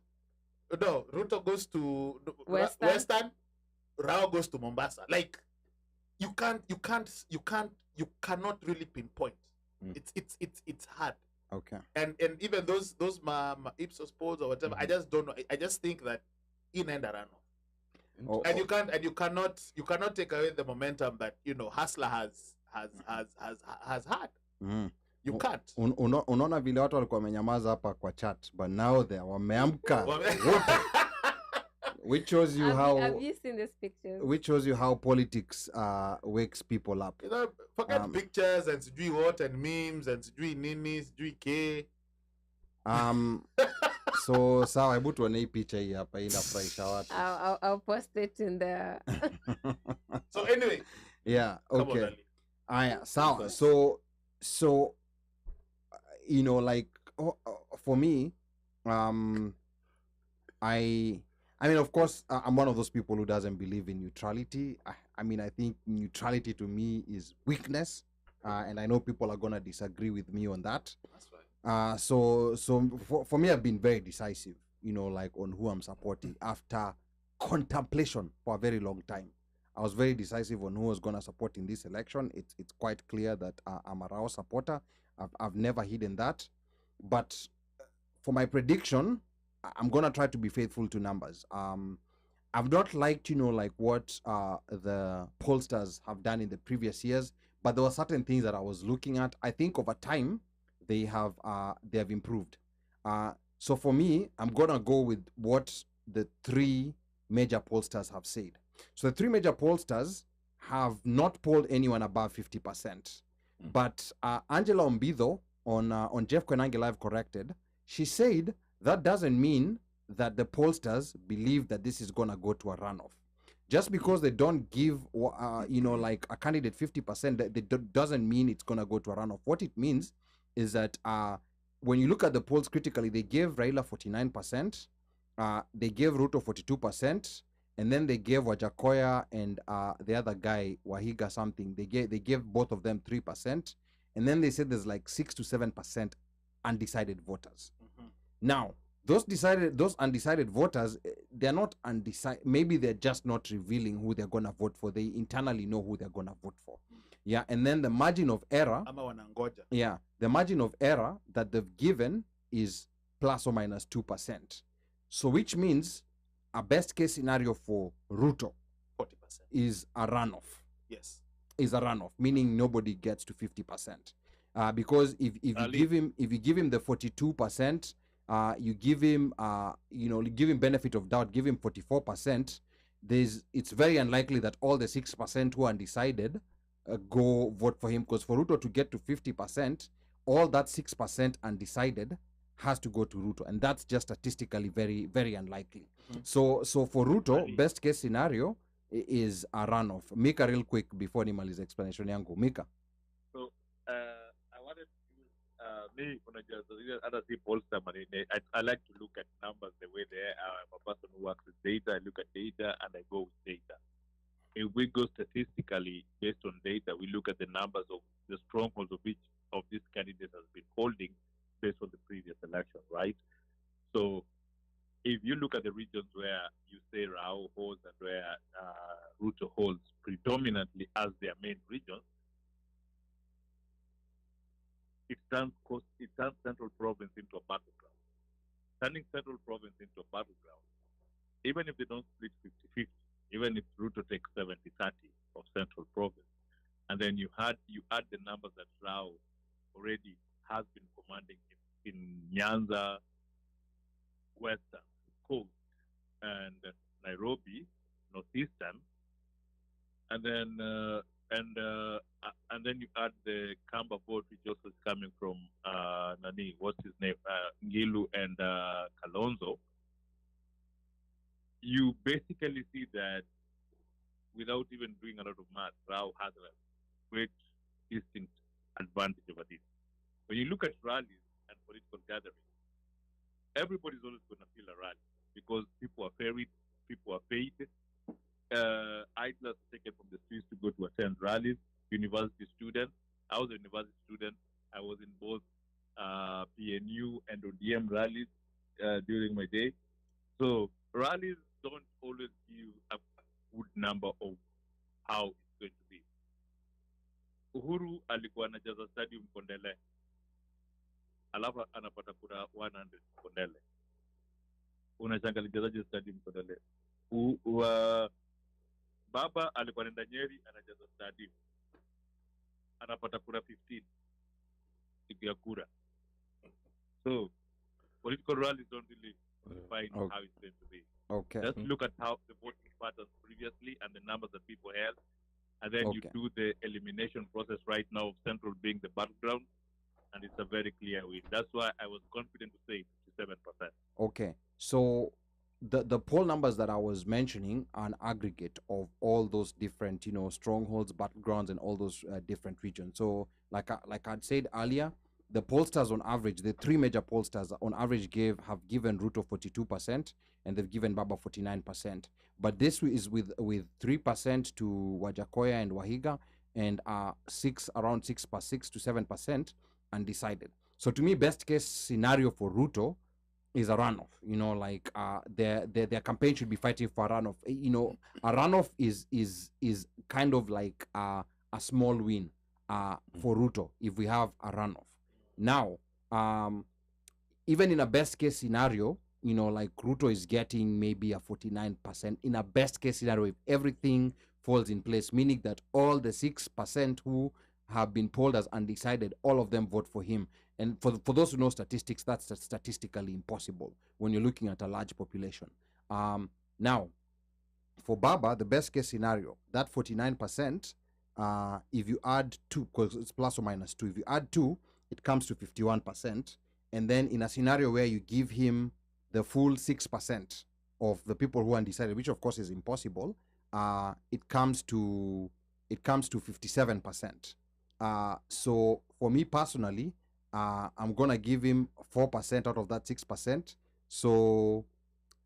No, Ruto goes to Western. Rao goes to Mombasa. Like you cannot really pinpoint. It's hard. Okay. And even those ma Ipsos polls or whatever, I just don't know. I just think that in and around. And you cannot take away the momentum that Hustler has had. You can't. Unaona vile watu walikuwa wamenyamaza hapa kwa chat, but now they wameamka. Which shows you have you seen these pictures? Which shows you how politics wakes people up. Forget pictures and sijui what and memes and sijui nini, sijui ke. So sawa, hebu tuone hii picha hii hapa inafurahisha watu. I'll post it in the So anyway. Yeah, okay. Come on, Aya, sawa. So like for me, I mean, of course, I'm one of those people who doesn't believe in neutrality. I mean, I think neutrality to me is weakness, and I know people are gonna disagree with me on that. That's right. So for me, I've been very decisive, like on who I'm supporting after contemplation for a very long time. I was very decisive on who I was gonna support in this election. It's quite clear that I'm a Rao supporter. I've never hidden that, but for my prediction, I'm gonna try to be faithful to numbers. I've not liked, like what the pollsters have done in the previous years, but there were certain things that I was looking at. I think over time they have improved. So for me, I'm gonna go with what the three major pollsters have said. So the three major pollsters have not polled anyone above 50%. But Angela Ombido on Jeff Kwenange Live corrected. She said that doesn't mean that the pollsters believe that this is gonna go to a runoff. Just because they don't give, like a candidate 50%, that doesn't mean it's gonna go to a runoff. What it means is that when you look at the polls critically, they gave Raila 49%, they gave Ruto 42%, and then they gave Wajakoya and the other guy Wahiga something. They gave both of them 3%, and then they said there's like 6 to 7% undecided voters. Now, those undecided voters, they're not undecided. Maybe they're just not revealing who they're gonna vote for. They internally know who they're gonna vote for. Yeah, and then the margin of error. Yeah, the margin of error that they've given is plus or minus 2%. So which means a best case scenario for Ruto 40%. is a runoff. Yes. Is a runoff, meaning nobody gets to 50%. Because if you give him the 42%, you give him give him benefit of doubt, give him 44%. It's very unlikely that all the 6% who are undecided go vote for him, because for Ruto to get to 50%, all that 6% undecided has to go to Ruto, and that's just statistically very, very unlikely. So for Ruto, best case scenario is a runoff. Mika, real quick before Nimali's explanation yangu. Mika. So I wanted to me when I other people I like to look at numbers the way they are. I'm a person who works with data. I look at data and I go with data. If we go statistically based on data, we look at the numbers of the strongholds of each of these candidates has been holding based on the previous election, right? So if you look at the regions where you say Rao holds and where Ruto holds predominantly as their main regions, it turns Central Province into a battleground. Turning Central Province into a battleground, even if they don't split 50-50, even if Ruto takes 70-30 of Central Province, and then you add the numbers that Rao already has been commanding in Nyanza, Western, Coast, and Nairobi, Northeastern, and then you add the Kamba vote, which also is coming from what's his name, Ngilu and Kalonzo. You basically see that without even doing a lot of math, Rao has a great distinct advantage over this. When you look at rallies and political gatherings, everybody's always going to feel a rally because people are ferried, people are paid. Idlers are taken from the streets to go to attend rallies. University students. I was a university student. I was in both PNU and ODM rallies during my day. So rallies don't always give a good number of how it's going to be. Uhuru alikuwa anajaza stadium Kondele, alafu anapata kura 100 Kondele. Unashanga alijazaje stadium Kondele? Baba alikuwa anaenda Nyeri anajaza stadium, anapata kura 15 siku ya kura. So political rallies don't really define how it's going to be. Okay. Just look at how the voting patterns previously and the numbers that people held, and then you do the elimination process right now of Central being the battleground, and it's a very clear win. That's why I was confident to say 57%. Okay. So the poll numbers that I was mentioning are an aggregate of all those different, strongholds, battlegrounds, and all those different regions. So like I'd said earlier, the pollsters on average, the three major pollsters on average have given Ruto 42%, and they've given Baba 49%. But this is with 3% to Wajakoya and Wahiga, and around 6 to 7% undecided. So to me, best case scenario for Ruto is a runoff. Their campaign should be fighting for a runoff. A runoff is kind of like a small win for Ruto if we have a runoff. Now, even in a best case scenario, Ruto is getting maybe a 49% in a best case scenario if everything falls in place, meaning that all the 6% who have been polled as undecided, all of them vote for him. And for those who know statistics, that's statistically impossible when you're looking at a large population. Now, for Baba, the best case scenario, that 49% if you add 2, because it's plus or minus 2, if you add 2, it comes to 51%. And then in a scenario where you give him the full 6% of the people who are undecided, which of course is impossible, it comes to 57%. So for me personally, I'm gonna give him 4% out of that 6%. So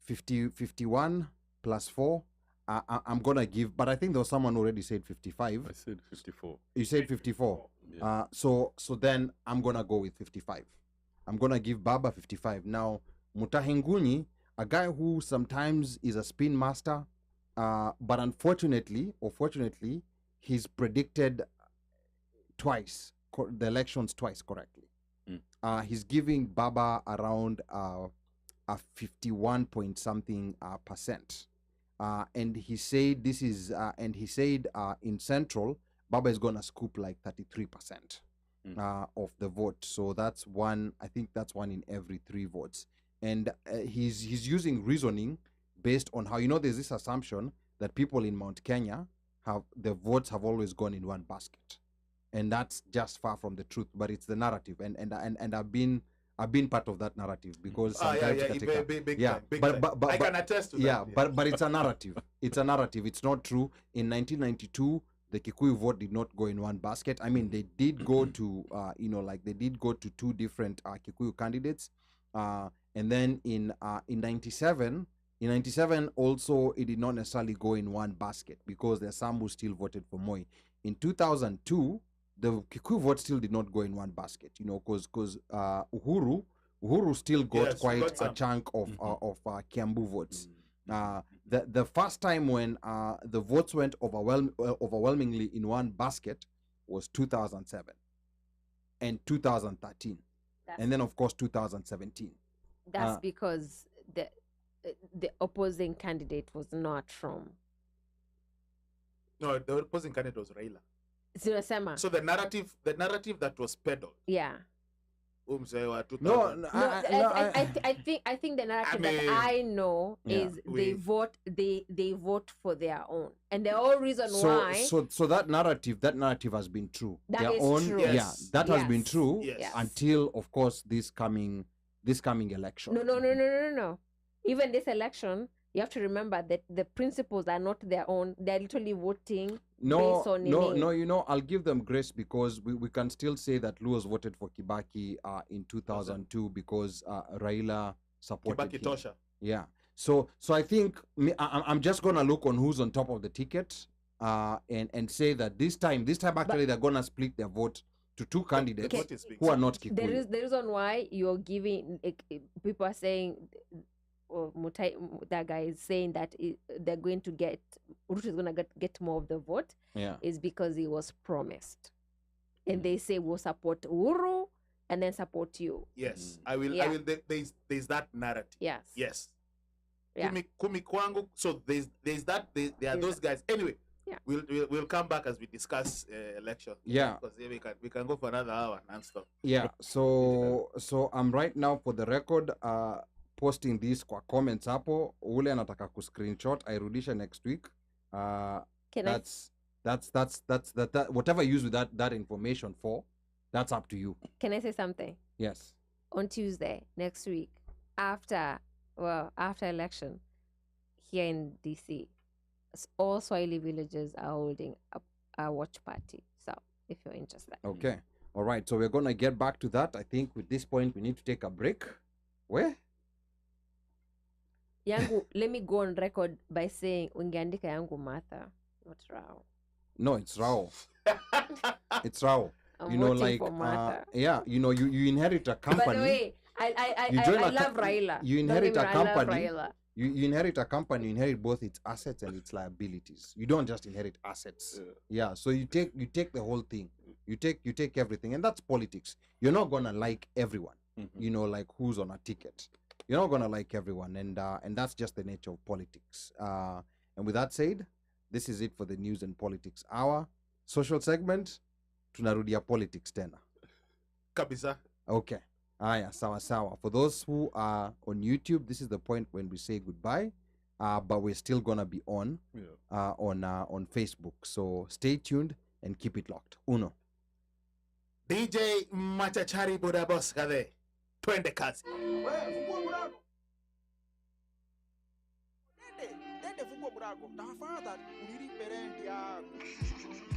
51 plus 4. I'm gonna give, but I think there was someone who already said 55. I said 54. You said 54. Yeah. So then I'm gonna go with 55. I'm gonna give Baba 55. Now Mutahenguni, a guy who sometimes is a spin master, but unfortunately or fortunately, he's predicted the elections twice correctly. He's giving Baba around a 51 point something percent. And he said this is in Central, Baba is gonna scoop like 33% of the vote. So that's one. I think that's one in every 3 votes. And he's using reasoning based on how, there's this assumption that people in Mount Kenya the votes have always gone in one basket, and that's just far from the truth. But it's the narrative, and I've been part of that narrative because sometimes big time. But I can attest to that. Yeah, but it's a narrative. It's a narrative. It's not true. In 1992, the Kikuyu vote did not go in one basket. I mean, they did go to they did go to 2 different Kikuyu candidates, and then in 97. In 97 also, it did not necessarily go in one basket because there are some who still voted for Moi. In 2002, the Kikuyu vote still did not go in one basket, because Uhuru still got quite a chunk of Kiambu votes. The first time when the votes went overwhelmingly in one basket was 2007 and 2013, and then of course 2017. That's because the opposing candidate was not from. No, the opposing candidate was Raila. Sinasema. So the narrative that was peddled. Yeah. I think the narrative that I know is they vote for their own, and the whole reason why. So that narrative has been true. That is true. Yes. Yeah, that has been true until, of course, this coming election. No. Even this election, you have to remember that the principles are not their own. They're literally voting based on No, I'll give them grace because we can still say that Luos voted for Kibaki in 2002 because Raila supported Kibaki him. Tosha. Yeah. So I think I'm just gonna look on who's on top of the ticket and say that this time actually they're gonna split their vote to 2 candidates who are not Kikuyu. There is the reason why you're giving people are saying. That guy is saying that they're going to get Ruto is going to get more of the vote is because he was promised, and they say we'll support Uhuru and then support you. Yes, I will. There's that narrative. Yes. Yeah. Kumi kwangu. So there's that. There are those guys. Anyway. Yeah. We'll come back as we discuss election. Yeah. Because we can go for another hour non-stop. Yeah. So I'm right now for the record posting this kwa comments hapo. Ule anataka ku screenshot airudisha next week. That's whatever you use with that information for, that's up to you. Can I say something? Yes. On Tuesday next week, after election, here in DC, all Swahili villages are holding a watch party. So if you're interested. Okay. All right. So we're gonna get back to that. I think with this point we need to take a break. Where? Yangu, let me go on record by saying ungeandika yangu Martha, not Rao. No, it's Rao. It's Rao. I'm voting for Martha. You inherit a company. By the way, I love Raila. You inherit a company. You inherit a company. You inherit both its assets and its liabilities. You don't just inherit assets. Yeah. So you take the whole thing. You take everything, and that's politics. You're not gonna like everyone. Like who's on a ticket. You're not gonna like everyone, and that's just the nature of politics. And with that said, this is it for the news and politics hour. Social segment, tunarudia politics tena. Kabisa. Okay. Aya, sawa sawa. For those who are on YouTube, this is the point when we say goodbye. But we're still gonna be on Facebook. So stay tuned and keep it locked. Uno. DJ Machachari Budabos Kade. Twende kazi. Nende fungua murago. Tafadhali ulilipe rendi yako.